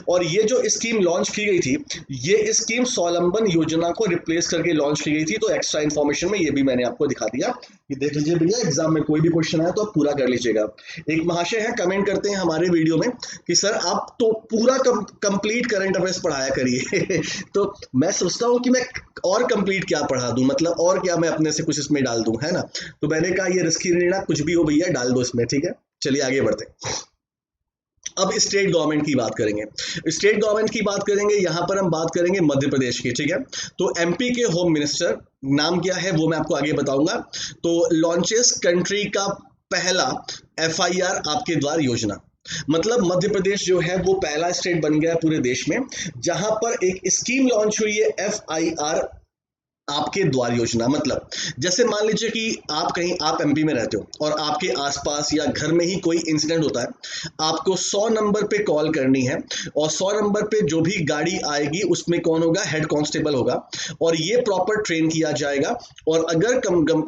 और ये जो स्कीम लॉन्च की गई थी, ये स्कीम स्वावलंबन योजना को रिप्लेस करके लॉन्च की गई थी। तो एक्स्ट्रा इन्फॉर्मेशन में ये भी मैंने आपको दिखा दिया कि देख लीजिए भैया, एग्जाम में कोई भी क्वेश्चन आया तो आप पूरा कर लीजिएगा। एक महाशय है, कमेंट करते हैं हमारे वीडियो में कि सर आप तो पूरा कंप्लीट करंट अफेयर्स पढ़ाया करिए तो मैं सोचता हूँ कि मैं और कंप्लीट क्या पढ़ा दूं, मतलब और क्या मैं अपने से कुछ इसमें डाल दूं, है ना। तो मैंने कहा ये रिस्की नहीं लेना, कुछ भी हो भैया डाल दो इसमें, ठीक है। चलिए आगे बढ़ते हैं। अब स्टेट गवर्नमेंट की बात करेंगे, यहां पर हम बात करेंगे मध्य प्रदेश की, ठीक है। तो एमपी के होम मिनिस्टर नाम क्या है वो मैं आपको आगे बताऊंगा। तो लॉन्चेस कंट्री का पहला एफआईआर आपके द्वार योजना, मतलब मध्य प्रदेश जो है वो पहला स्टेट बन गया है पूरे देश में जहां पर एक स्कीम लॉन्च हुई है एफआईआर आपके द्वार योजना मतलब जैसे मान लीजिए कि आप एमपी में रहते हो और आपके आसपास या घर में ही कोई इंसिडेंट होता है, आपको 100 नंबर पे कॉल करनी है और 100 नंबर पे जो भी गाड़ी आएगी उसमें कौन होगा, हेड कांस्टेबल होगा और ये प्रॉपर ट्रेन किया जाएगा और अगर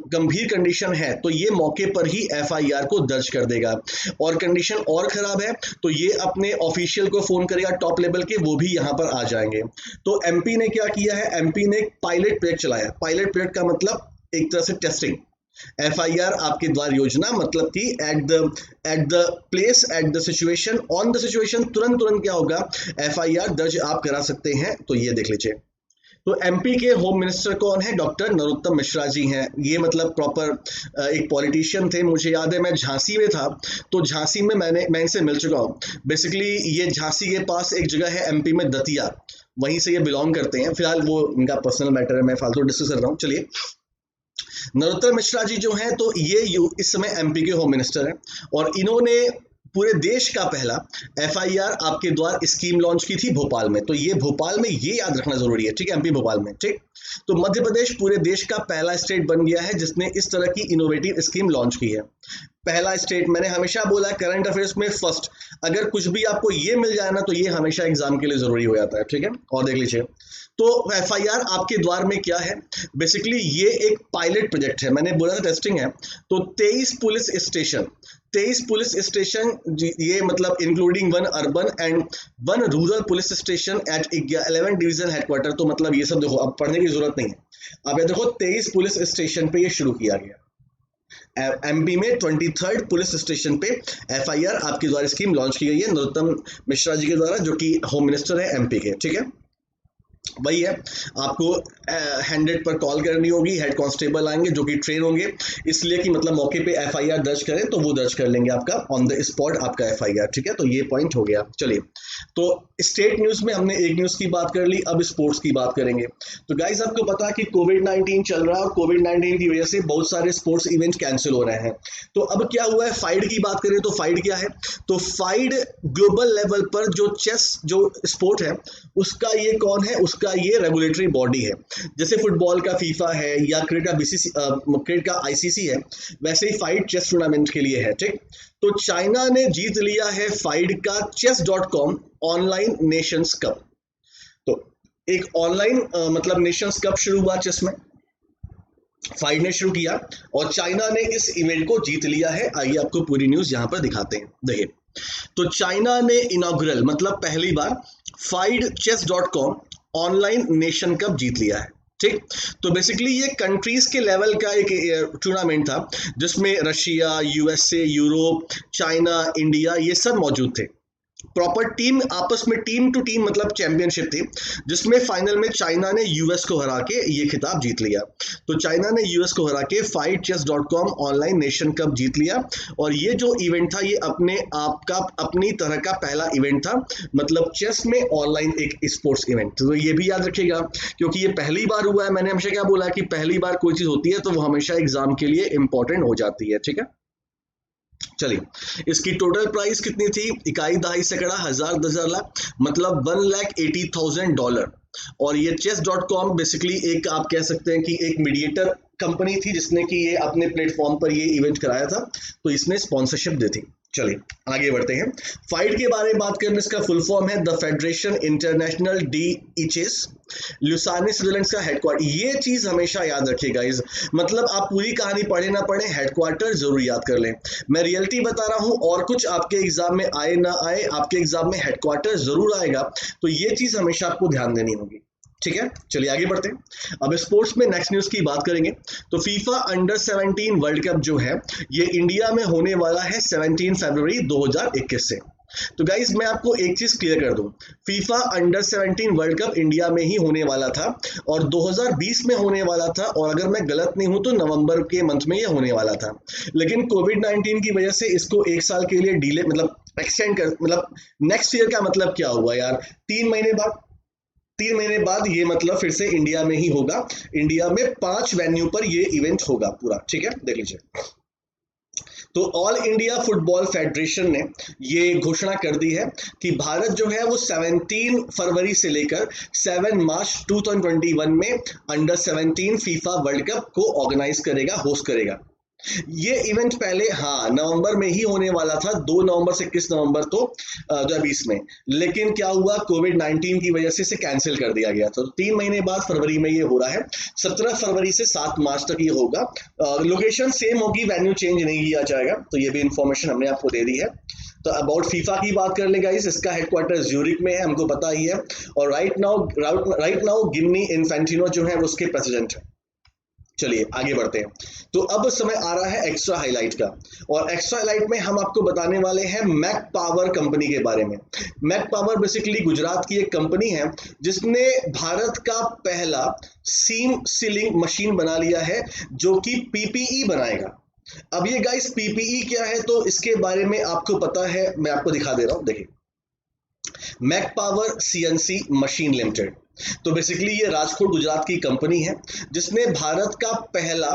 गंभीर कंडीशन है तो ये मौके पर ही एफआईआर को दर्ज कर देगा और कंडीशन और खराब है तो ये अपने ऑफिशियल को फोन करेगा टॉप लेवल के, वो भी यहाँ पर आ जाएंगे। तो एमपी ने क्या किया है, एमपी ने एक पायलट प्रोजेक्ट चलाया। पायलट प्रोजेक्ट का मतलब एक तरह से टेस्टिंग। एफआईआर आपके द्वार योजना मतलब कि at the place, at the situation, on the situation, तुरंत क्या होगा, एफआईआर दर्ज आप करा सकते हैं। तो ये देख लीजिए। तो एमपी के होम मिनिस्टर कौन है, डॉक्टर नरोत्तम मिश्रा जी हैं। ये मतलब प्रॉपर एक पॉलिटिशियन थे। मुझे याद है मैं झांसी में था तो झांसी में मैं इनसे मिल चुका हूँ। बेसिकली ये झांसी के पास एक जगह है एमपी में, दतिया, वहीं से ये बिलोंग करते हैं। फिलहाल वो इनका पर्सनल मैटर है, मैं फालतू डिस्कस कर रहा हूँ। चलिए, नरोत्तम मिश्रा जी जो हैं तो ये इस समय एमपी के होम मिनिस्टर हैं और इन्होंने पूरे देश का पहला एफआईआर आपके द्वार स्कीम लॉन्च की थी भोपाल में। तो ये भोपाल में, ये याद रखना जरूरी है, ठीक है, एमपी भोपाल में, ठीक। तो मध्य प्रदेश पूरे देश का पहला स्टेट बन गया है जिसने इस तरह की इनोवेटिव स्कीम लॉन्च की है। पहला स्टेट, मैंने हमेशा बोला करंट अफेयर्स में फर्स्ट, अगर कुछ भी आपको ये मिल जाए ना तो ये हमेशा एग्जाम के लिए जरूरी हो जाता है, ठीक है। और देख लीजिए, तो एफआईआर आपके द्वार में क्या है, बेसिकली ये एक पायलट प्रोजेक्ट है। मैंने बोला था टेस्टिंग है। तो 23 पुलिस स्टेशन, ये मतलब including 1 urban and 1 rural police station at 11 division headquarter. तो मतलब ये सब देखो, अब पढ़ने की जरूरत नहीं है। अब ये देखो 23 पुलिस स्टेशन पे ये शुरू किया गया। एमपी में 23rd पुलिस स्टेशन पे एफआईआर आपके द्वारा स्कीम लॉन्च की गई है नरोत्तम मिश्रा जी के द्वारा, जो कि होम मिनिस्टर है एमपी के, ठीक है। वही है, आपको 100 पर कॉल करनी होगी, हेड कांस्टेबल आएंगे जो कि ट्रेन होंगे, इसलिए कि मतलब मौके पे एफआईआर दर्ज करें तो वो दर्ज कर लेंगे आपका ऑन द स्पॉट आपका एफआईआर, ठीक है। तो ये पॉइंट हो गया। चलिए, तो स्टेट न्यूज में हमने एक न्यूज की बात कर ली, अब स्पोर्ट्स की बात करेंगे। तो गाइस आपको पता है कि कोविड-19 चल रहा है और कोविड-19 की वजह से बहुत सारे स्पोर्ट्स इवेंट कैंसिल हो रहे हैं। तो अब क्या हुआ है, फाइड की बात करें तो फाइड क्या है, तो फाइड ग्लोबल लेवल पर जो चेस जो स्पोर्ट है उसका ये कौन है, उसका ये रेगुलेटरी बॉडी है। जैसे फुटबॉल का फीफा है या क्रिकेट का आईसीसी है, वैसे ही फाइड चेस टूर्नामेंट के लिए है, ठीक। तो चाइना ने जीत लिया है फाइड का chess.com ऑनलाइन नेशंस कप। तो एक ऑनलाइन मतलब नेशंस कप शुरू हुआ चेस में, फाइड ने शुरू किया और चाइना ने इस इवेंट को जीत लिया है। आइए आपको पूरी न्यूज यहां पर दिखाते हैं। देखिए, तो चाइना ने इनॉग्रल मतलब पहली बार FIDE chess.com online nation cup जीत लिया है, ठीक। तो बेसिकली ये कंट्रीज के लेवल का एक टूर्नामेंट था जिसमें Russia, USA, Europe, China, India ये सब मौजूद थे। प्रॉपर टीम आपस में, टीम टू टीम मतलब चैंपियनशिप थी, जिसमें फाइनल में चाइना ने यूएस को हरा के ये खिताब जीत लिया। तो चाइना ने यूएस को हरा के FIDE chess.com online nation cup जीत लिया और ये जो इवेंट था ये अपने आप का अपनी तरह का पहला इवेंट था, मतलब चेस में ऑनलाइन एक स्पोर्ट्स इवेंट। तो ये भी याद रखिएगा क्योंकि ये पहली बार हुआ है। मैंने हमेशा क्या बोला कि पहली बार कोई चीज होती है तो वो हमेशा एग्जाम के लिए इंपॉर्टेंट हो जाती है, ठीक है। चलिए, इसकी टोटल प्राइस कितनी थी, इकाई दहाई सैकड़ा, हजार, 10,000, लाख, मतलब $1,80,000। और ये chess.com बेसिकली एक आप कह सकते हैं कि एक मीडिएटर कंपनी थी जिसने कि ये अपने प्लेटफॉर्म पर ये इवेंट कराया था, तो इसने स्पॉन्सरशिप दी थी। चलिए आगे बढ़ते हैं। फाइड के बारे में बात करें, इसका फुल फॉर्म है द फेडरेशन इंटरनेशनल डी इचेस, लुसाने स्विट्जरलैंड का हेडक्वार्टर। ये चीज हमेशा याद रखिएगा, इस मतलब आप पूरी कहानी पढ़े ना पढ़े, हेडक्वार्टर जरूर याद कर लें। मैं रियलिटी बता रहा हूं और कुछ आपके एग्जाम में आए ना आए, आपके एग्जाम में हेडक्वार्टर जरूर आएगा, तो ये चीज हमेशा आपको ध्यान देनी होगी, ठीक है। चलिए आगे बढ़ते हैं। अब स्पोर्ट्स में नेक्स्ट न्यूज की बात करेंगे तो फीफा अंडर 17 वर्ल्ड कप जो है ये इंडिया में होने वाला है 17 फरवरी 2021 से। तो गाइज मैं आपको एक चीज क्लियर कर दूं, FIFA under 17 world cup India में ही होने वाला था और 2020 में होने वाला था, और अगर मैं गलत नहीं हूं तो नवंबर के मंथ में ये होने वाला था। लेकिन कोविड-19 की वजह से इसको 1 साल के लिए डिले मतलब एक्सटेंड कर, मतलब नेक्स्ट ईयर का मतलब क्या हुआ यार, 3 महीने बाद ये मतलब फिर से इंडिया में ही होगा। इंडिया में 5 वेन्यू पर ये इवेंट होगा पूरा, ठीक है, देख लीजिए। तो ऑल इंडिया फुटबॉल फेडरेशन ने ये घोषणा कर दी है कि भारत जो है वो 17 फरवरी से लेकर 7 मार्च 2021 में अंडर 17 फीफा वर्ल्ड कप को ऑर्गेनाइज करेगा, होस्ट करेगा। ये इवेंट पहले नवंबर में ही होने वाला था, 2 नवंबर से 21 नवंबर तो 2020 में, लेकिन क्या हुआ, कोविड-19 की वजह से इसे कैंसिल कर दिया गया। तो 3 महीने बाद फरवरी में ये हो रहा है, 17 फरवरी से 7 मार्च तक ये होगा। लोकेशन सेम होगी, वेन्यू चेंज नहीं किया जाएगा। तो ये भी इंफॉर्मेशन हमने आपको दे दी है। तो अबाउट फीफा की बात कर ले गाइस, इसका हेडक्वार्टर ज्यूरिक में है, हमको पता ही है। और राइट नाउ गिनी इन्फेंटिनो जो है वो उसके प्रेसिडेंट है। चलिए आगे बढ़ते हैं। तो अब समय आ रहा है एक्स्ट्रा हाईलाइट का, और एक्स्ट्रा हाईलाइट में हम आपको बताने वाले हैं मैक पावर कंपनी के बारे में। मैक पावर बेसिकली गुजरात की एक कंपनी है जिसने भारत का पहला सीम सीलिंग मशीन बना लिया है जो कि पीपीई बनाएगा। अब ये गाइस पीपीई क्या है, तो इसके बारे में आपको पता है, मैं आपको दिखा दे रहा हूं। देखिए, Mac Power CNC machine limited, तो बेसिकली ये राजकोट गुजरात की कंपनी है जिसने भारत का पहला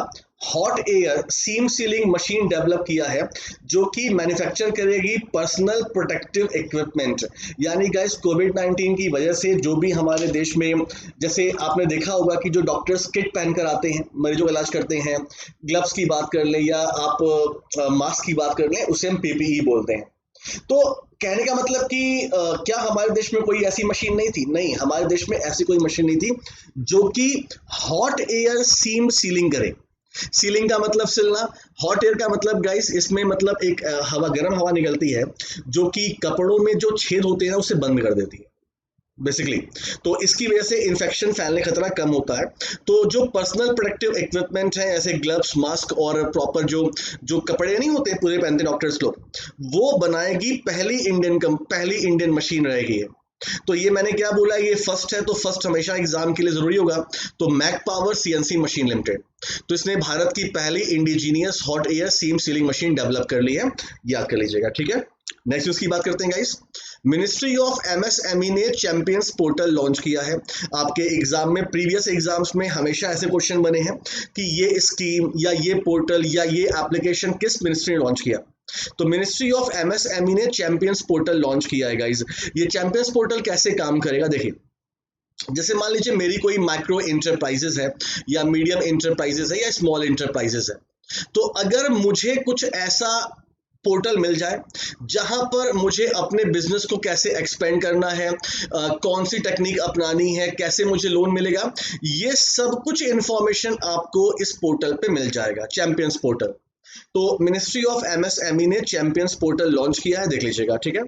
hot air seam sealing machine develop किया है जो कि मैन्युफैक्चर करेगी पर्सनल प्रोटेक्टिव इक्विपमेंट। यानी गाइस कोविड-19 की वजह से जो भी हमारे देश में, जैसे आपने देखा होगा कि जो डॉक्टर्स किट पहनकर आते हैं, मरीजों का इलाज करते हैं, ग्लव्स की बात कर लें या आप मास्क की बात कर लें, उसे हम पीपीई बोलते हैं। तो कहने का मतलब कि क्या हमारे देश में कोई ऐसी मशीन नहीं थी? नहीं, हमारे देश में ऐसी कोई मशीन नहीं थी जो कि हॉट एयर सीम सीलिंग करे। सीलिंग का मतलब सिलना, हॉट एयर का मतलब गाइस इसमें मतलब एक गर्म हवा निकलती है जो कि कपड़ों में जो छेद होते हैं उसे बंद कर देती है बेसिकली। तो इसकी वजह से इन्फेक्शन फैलने का खतरा कम होता है। तो जो पर्सनल प्रोटेक्टिव इक्विपमेंट है, ऐसे ग्लव्स, मास्क और प्रॉपर जो कपड़े नहीं होते पूरे पहनते डॉक्टर्स लोग, वो बनाएगी पहली इंडियन मशीन रहेगी ये। तो ये मैंने क्या बोला, ये फर्स्ट है, तो फर्स्ट हमेशा एग्जाम के लिए जरूरी होगा। तो Mac Power CNC machine limited, तो इसने भारत की पहली indigenous hot air seam sealing machine develop कर ली है, याद कर लीजिएगा, ठीक है। नेक्स्ट न्यूज की बात करते हैं गाइस। मिनिस्ट्री ऑफ एमएसएमई ने चैंपियंस पोर्टल लॉन्च किया है। आपके एग्जाम में, प्रीवियस एग्जाम्स में हमेशा ऐसे क्वेश्चन बने हैं कि ये स्कीम या ये पोर्टल या ये एप्लीकेशन किस मिनिस्ट्री ने लॉन्च किया। तो मिनिस्ट्री ऑफ एमएसएमई ने चैंपियंस पोर्टल लॉन्च किया है गाइस। ये चैंपियंस पोर्टल कैसे काम करेगा, देखिए, जैसे मान लीजिए मेरी कोई माइक्रो इंटरप्राइजेस है या मीडियम इंटरप्राइजेस है या स्मॉल इंटरप्राइजेस है, तो अगर मुझे कुछ ऐसा पोर्टल मिल जाए जहां पर मुझे अपने बिजनेस को कैसे एक्सपेंड करना है, कौन सी टेक्निक अपनानी है, कैसे मुझे लोन मिलेगा, ये सब कुछ इंफॉर्मेशन आपको इस पोर्टल पे मिल जाएगा, चैंपियंस पोर्टल। तो मिनिस्ट्री ऑफ एमएसएमई ने चैंपियंस पोर्टल लॉन्च किया है, देख लीजिएगा, ठीक है।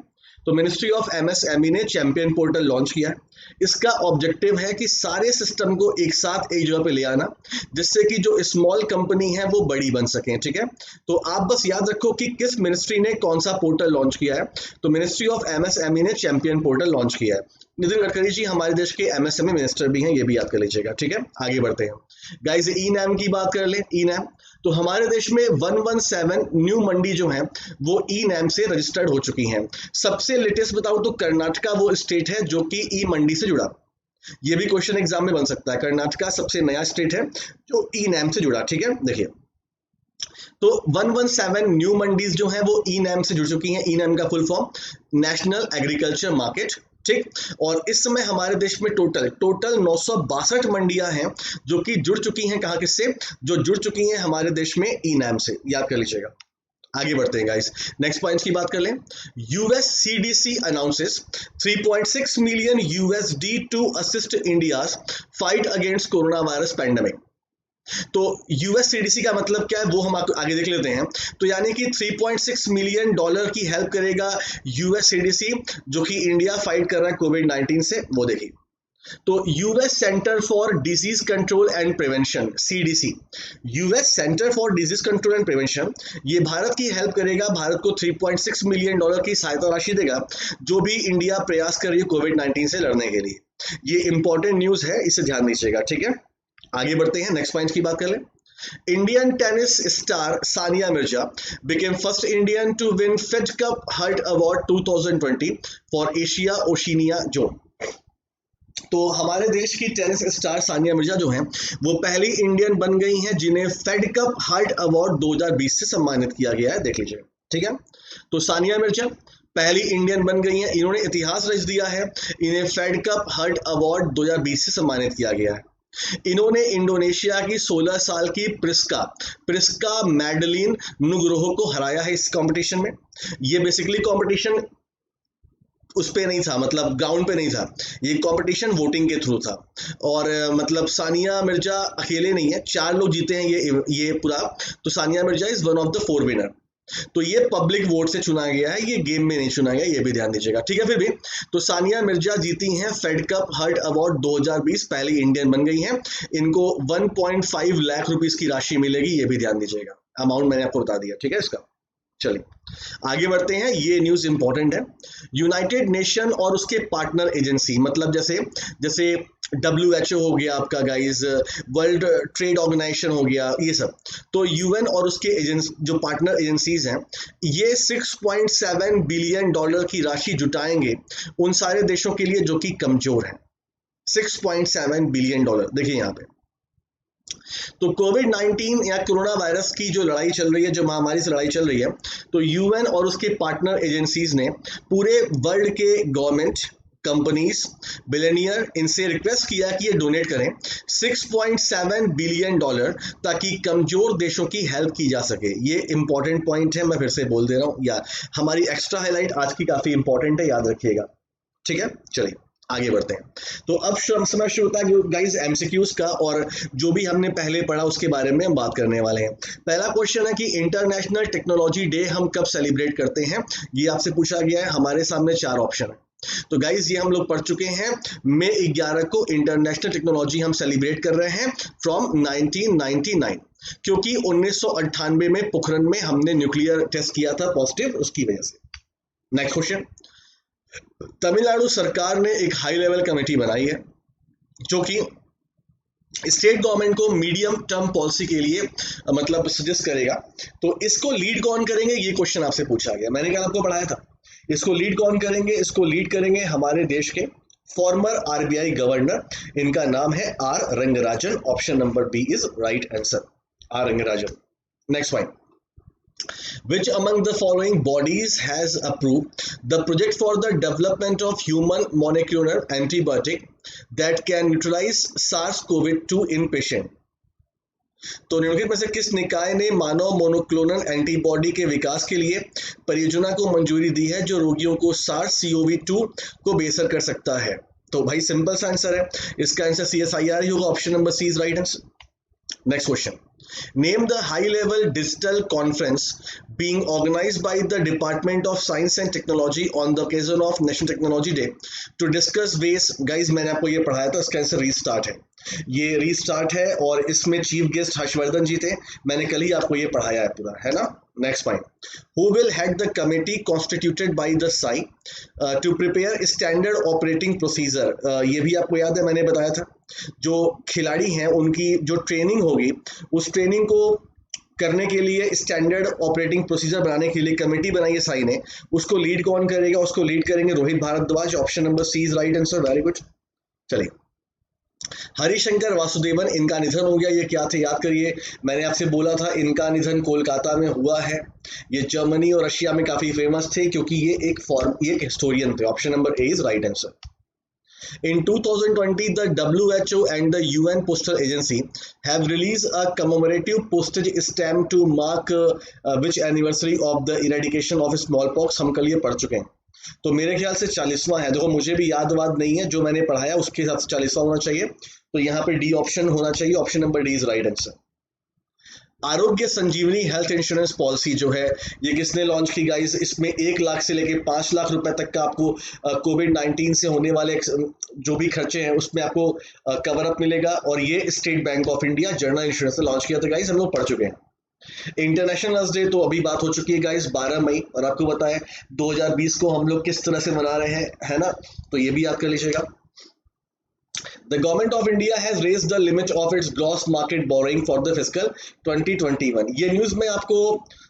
तो मिनिस्ट्री ऑफ एमएसएमई ने चैंपियन पोर्टल लॉन्च किया है। इसका ऑब्जेक्टिव है कि सारे सिस्टम को एक साथ एक जगह पे ले आना, जिससे कि जो स्मॉल कंपनी है वो बड़ी बन सके, ठीक है। तो आप बस याद रखो कि किस मिनिस्ट्री ने कौन सा पोर्टल लॉन्च किया है। तो मिनिस्ट्री ऑफ एमएसएमई ने चैंपियन पोर्टल लॉन्च किया है। नितिन गडकरी जी हमारे देश के एमएसएमई मिनिस्टर भी हैं, ये भी याद कर लीजिएगा, ठीक है। आगे बढ़ते हैं गाइस, ई नैम की बात कर ले। ई नैम, तो हमारे देश में 117 न्यू मंडी जो है वो ई नैम से रजिस्टर्ड हो चुकी हैं। सबसे लेटेस्ट बताऊं तो कर्नाटका वो स्टेट है जो कि ई मंडी से जुड़ा। ये भी क्वेश्चन एग्जाम में बन सकता है। कर्नाटका सबसे नया स्टेट है जो ई नैम से जुड़ा, ठीक है। देखिए, तो 117 न्यू मंडीज जो है वो ई नैम से जुड़ चुकी हैं। ई नैम का full form national agriculture market, ठीक। और इस समय हमारे देश में टोटल 962 मंडियां हैं जो कि जुड़ चुकी हैं। कहां, किससे? जो जुड़ चुकी हैं हमारे देश में ई नैम से, याद कर लीजिएगा। आगे बढ़ते हैं गाइस, नेक्स्ट पॉइंट की बात कर लें। US CDC announces 3.6 million USD to assist India's fight against corona virus pandemic. तो यूएस सीडीसी का मतलब क्या है वो हम आपको आगे देख लेते हैं। तो यानी कि 3.6 मिलियन डॉलर की हेल्प करेगा यूएस सीडीसी, जो कि इंडिया फाइट कर रहा है कोविड-19 से, वो देखिए। तो US centre for disease control and prevention, CDC, US centre for disease control and prevention, ये भारत की हेल्प करेगा। भारत को 3.6 मिलियन डॉलर की सहायता राशि देगा जो भी इंडिया प्रयास कर रही है कोविड-19 से लड़ने के लिए। ये इंपॉर्टेंट न्यूज है, इसे ध्यान दीजिएगा, ठीक है। आगे बढ़ते हैं, नेक्स्ट पॉइंट की बात कर लें। Indian tennis star Sania Mirza became first Indian to win Fed Cup Hurt Award 2020 for Asia Oceania Zone। तो हमारे देश की टेनिस स्टार सानिया मिर्जा जो हैं वो पहली इंडियन बन गई हैं जिन्हें फेड कप हार्ट अवार्ड 2020 से सम्मानित किया गया है, देख लीजिए। ठीक है, तो सानिया मिर्जा पहली इंडियन बन गई हैं, इन्होंने इतिहास रच दिया है, इन्हें फेड कप हार्ट अवार्ड 2020 से सम्मानित किया गया है। इन्होंने इंडोनेशिया की 16 साल की प्रिस्का मैडलिन नुग्रोहो को हराया है इस कंपटीशन में। ये बेसिकली कंपटीशन उस पे नहीं था, मतलब ग्राउंड पे नहीं था, ये कंपटीशन वोटिंग के थ्रू था। और मतलब सानिया मिर्जा अकेले नहीं है, 4 लोग जीते हैं ये पूरा। तो Sania Mirza is one of the 4 winner. तो ये पब्लिक वोट से चुना गया है, ये गेम में नहीं चुना गया, ये भी ध्यान दीजिएगा। ठीक है, फिर भी तो सानिया मिर्जा जीती हैं फेड कप हार्ट अवार्ड 2020, पहली इंडियन बन गई हैं। इनको 1.5 लाख रुपीस की राशि मिलेगी, ये भी ध्यान दीजिएगा। अमाउंट मैंने आपको बता दिया। ठीक है, इसका चलिए आगे बढ़ते हैं। ये न्यूज इंपॉर्टेंट है। यूनाइटेड नेशन और उसके पार्टनर एजेंसी, मतलब जैसे WHO हो गया आपका गाइस, वर्ल्ड ट्रेड ऑर्गेनाइजेशन हो गया, ये सब। तो UN और उसके जो पार्टनर एजेंसीज हैं, ये $6.7 बिलियन की राशि जुटाएंगे उन सारे देशों के लिए जो कि कमजोर हैं। $6.7 बिलियन, देखिए यहाँ पे। तो कोविड-19 या कोरोना वायरस की जो लड़ाई चल रही है, जो महामारी से लड़ाई चल रही है, तो UN और उसके पार्टनर एजेंसीज ने पूरे वर्ल्ड के गवर्नमेंट, कंपनीज, बिलियनियर, इनसे रिक्वेस्ट किया कि ये डोनेट करें $6.7 बिलियन ताकि कमजोर देशों की हेल्प की जा सके। ये इंपॉर्टेंट पॉइंट है, मैं फिर से बोल दे रहा हूँ, या हमारी एक्स्ट्रा हाईलाइट आज की काफी इंपॉर्टेंट है, याद रखिएगा। ठीक है, चलिए आगे बढ़ते हैं। तो अब समय शुरू होता है गाइस MCQs का, और जो भी हमने पहले पढ़ा उसके बारे में हम बात करने वाले हैं। पहला क्वेश्चन है कि इंटरनेशनल टेक्नोलॉजी डे हम कब सेलिब्रेट करते हैं, ये आपसे पूछा गया है। हमारे सामने 4 ऑप्शन है। तो गाइस ये हम लोग पढ़ चुके हैं, मई 11 को इंटरनेशनल टेक्नोलॉजी हम सेलिब्रेट कर रहे हैं फ्रॉम 1999, क्योंकि 1998 में पोखरण में हमने न्यूक्लियर टेस्ट किया था पॉजिटिव, उसकी वजह से। नेक्स्ट क्वेश्चन, तमिलनाडु सरकार ने एक हाई लेवल कमेटी बनाई है जो कि स्टेट गवर्नमेंट को मीडियम टर्म पॉलिसी के लिए मतलब सजेस्ट करेगा। तो इसको लीड कौन करेंगे, ये क्वेश्चन आपसे पूछा गया। मैंने क्या आपको पढ़ाया था, इसको लीड कौन करेंगे, इसको लीड करेंगे हमारे देश के फॉर्मर RBI गवर्नर, इनका नाम है R Rangarajan. Option number B is right answer, R Rangarajan. Next point, which among the following bodies has approved the project for the development of human monoclonal antibiotic that can neutralize SARS-CoV-2 in patient? तो निम्नलिखित में से किस निकाय ने मानव monoclonal antibody के विकास के लिए परियोजना को मंजूरी दी है जो रोगियों को SARS-CoV-2 को बेअसर कर सकता है? तो भाई सिंपल सा आंसर है, इसका आंसर CSIR ही होगा। Option number C is right answer. Next question, name the high level digital conference being organized by the Department of Science and Technology on the occasion of National Technology Day to discuss ways। Guys मैंने आपको ये पढ़ाया था, इसका answer restart है, ये restart है, और इसमें चीफ गेस्ट हर्षवर्धन जी थे। मैंने कल ही आपको ये पढ़ाया है पूरा, है ना। Next point, who will head the committee constituted by the Sai to prepare standard operating procedure? ये भी आपको याद है, मैंने बताया था। जो खिलाड़ी हैं उनकी जो ट्रेनिंग होगी, उस ट्रेनिंग को करने के लिए स्टैंडर्ड ऑपरेटिंग प्रोसीजर बनाने के लिए कमेटी बनाई है साई ने। उसको लीड कौन करेगा, उसको लीड करेंगे Rohit Bhardwaj. Option number C is right answer, very good. चलिए, हरिशंकर वासुदेवन, इनका निधन हो गया। ये क्या थे, याद करिए, मैंने आपसे बोला था इनका निधन कोलकाता में हुआ है। ये जर्मनी और रशिया में काफी फेमस थे क्योंकि ये एक हिस्टोरियन थे। Option number A is right answer. In 2020, the WHO and the UN Postal Agency have released a commemorative postage stamp to mark which anniversary of the eradication of smallpox? हम कल ये पढ़ चुके हैं, तो मेरे ख्याल से 40वां है। देखो मुझे भी याद नहीं है, जो मैंने पढ़ाया उसके हिसाब से 40वां होना चाहिए। तो यहाँ पे डी ऑप्शन होना चाहिए। Option number D is right answer. आरोग्य संजीवनी हेल्थ इंश्योरेंस पॉलिसी जो है, ये किसने लॉन्च की गाइस? इसमें 1 लाख से लेके 5 लाख रुपए तक का आपको कोविड-19 से होने वाले जो भी खर्चे हैं उसमें आपको कवर अप मिलेगा, और ये state bank of India general insurance ने लॉन्च किया था। गाइस हम लोग पढ़ चुके हैं। इंटरनेशनल नर्स डे तो अभी बात हो चुकी है गाइस, 12 मई, और आपको पता है 2020 को हम लोग किस तरह से मना रहे हैं, है ना। तो ये भी याद कर लीजिएगा। The government of India has raised the limit of its gross market borrowing for the fiscal 2021। ये न्यूज मैं आपको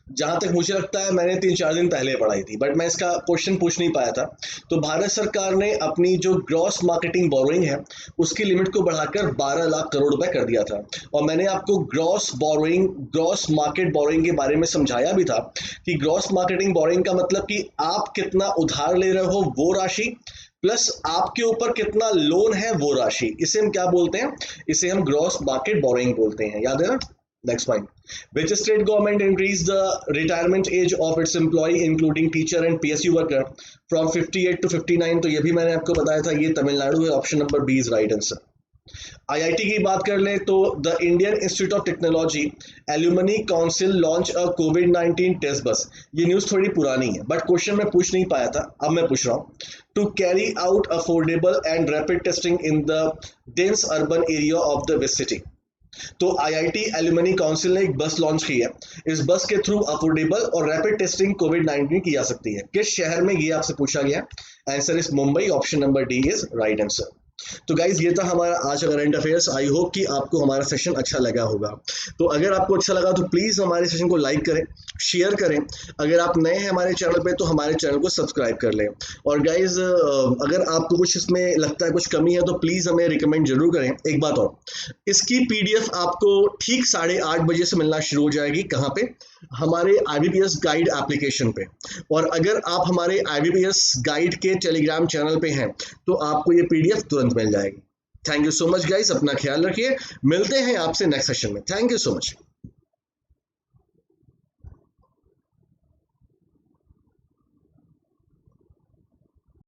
जहां तक मुझे लगता है मैंने 3-4 दिन पहले पढ़ाई थी, बट मैं इसका क्वेश्चन पूछ नहीं पाया था। तो भारत सरकार ने अपनी जो ग्रॉस मार्केटिंग बोरोइंग है उसकी लिमिट को बढ़ाकर 12 लाख करोड़ रुपए कर दिया था। और मैंने आपको gross borrowing, gross market borrowing के बारे में समझाया भी था कि ग्रॉस मार्केटिंग बोरोइंग का मतलब कि आप कितना उधार ले रहे हो वो राशि प्लस आपके ऊपर कितना लोन है वो राशि, इसे हम क्या बोलते हैं, इसे हम ग्रॉस मार्केट बोरोइंग बोलते हैं। याद है ना? Next point. Which state government increased the retirement age of its employee including teacher and PSU worker from 58 to 59? तो ये भी मैंने आपको बताया था, ये तमिलनाडु है। Option number B is right answer. IIT की बात कर लें तो the Indian institute of technology alumni council launch a कोविड-19 टेस्ट बस। ये न्यूज थोड़ी पुरानी है बट क्वेश्चन मैं पूछ नहीं पाया था, अब मैं पूछ रहा हूँ। To carry out affordable and rapid testing in the dense urban area of the west city. तो आईआईटी एल्यूमनी काउंसिल ने एक बस लॉन्च की है। इस बस के थ्रू अफोर्डेबल और रैपिड टेस्टिंग कोविड-19 की जा सकती है। किस शहर में ये आपसे पूछा गया? Answer is Mumbai. Option number D is right answer. तो गाइज ये था हमारा आज का करंट अफेयर्स। आई होप कि आपको हमारा सेशन अच्छा लगा होगा। तो अगर आपको अच्छा लगा तो प्लीज हमारे सेशन को लाइक करें, शेयर करें। अगर आप नए हैं हमारे चैनल पे तो हमारे चैनल को सब्सक्राइब कर लें। और गाइज अगर आपको कुछ इसमें लगता है कुछ कमी है तो प्लीज हमें रिकमेंड जरूर करें। एक बात और, इसकी पीडीएफ आपको ठीक 8:30 बजे से मिलना शुरू हो जाएगी। कहाँ पे? हमारे IBPS गाइड एप्लीकेशन पे। और अगर आप हमारे IBPS गाइड के टेलीग्राम चैनल पे हैं तो आपको ये पीडीएफ तुरंत मिल जाएगी। Thank you so much guys, अपना ख्याल रखिए। मिलते हैं आपसे नेक्स्ट सेशन में। Thank you so much.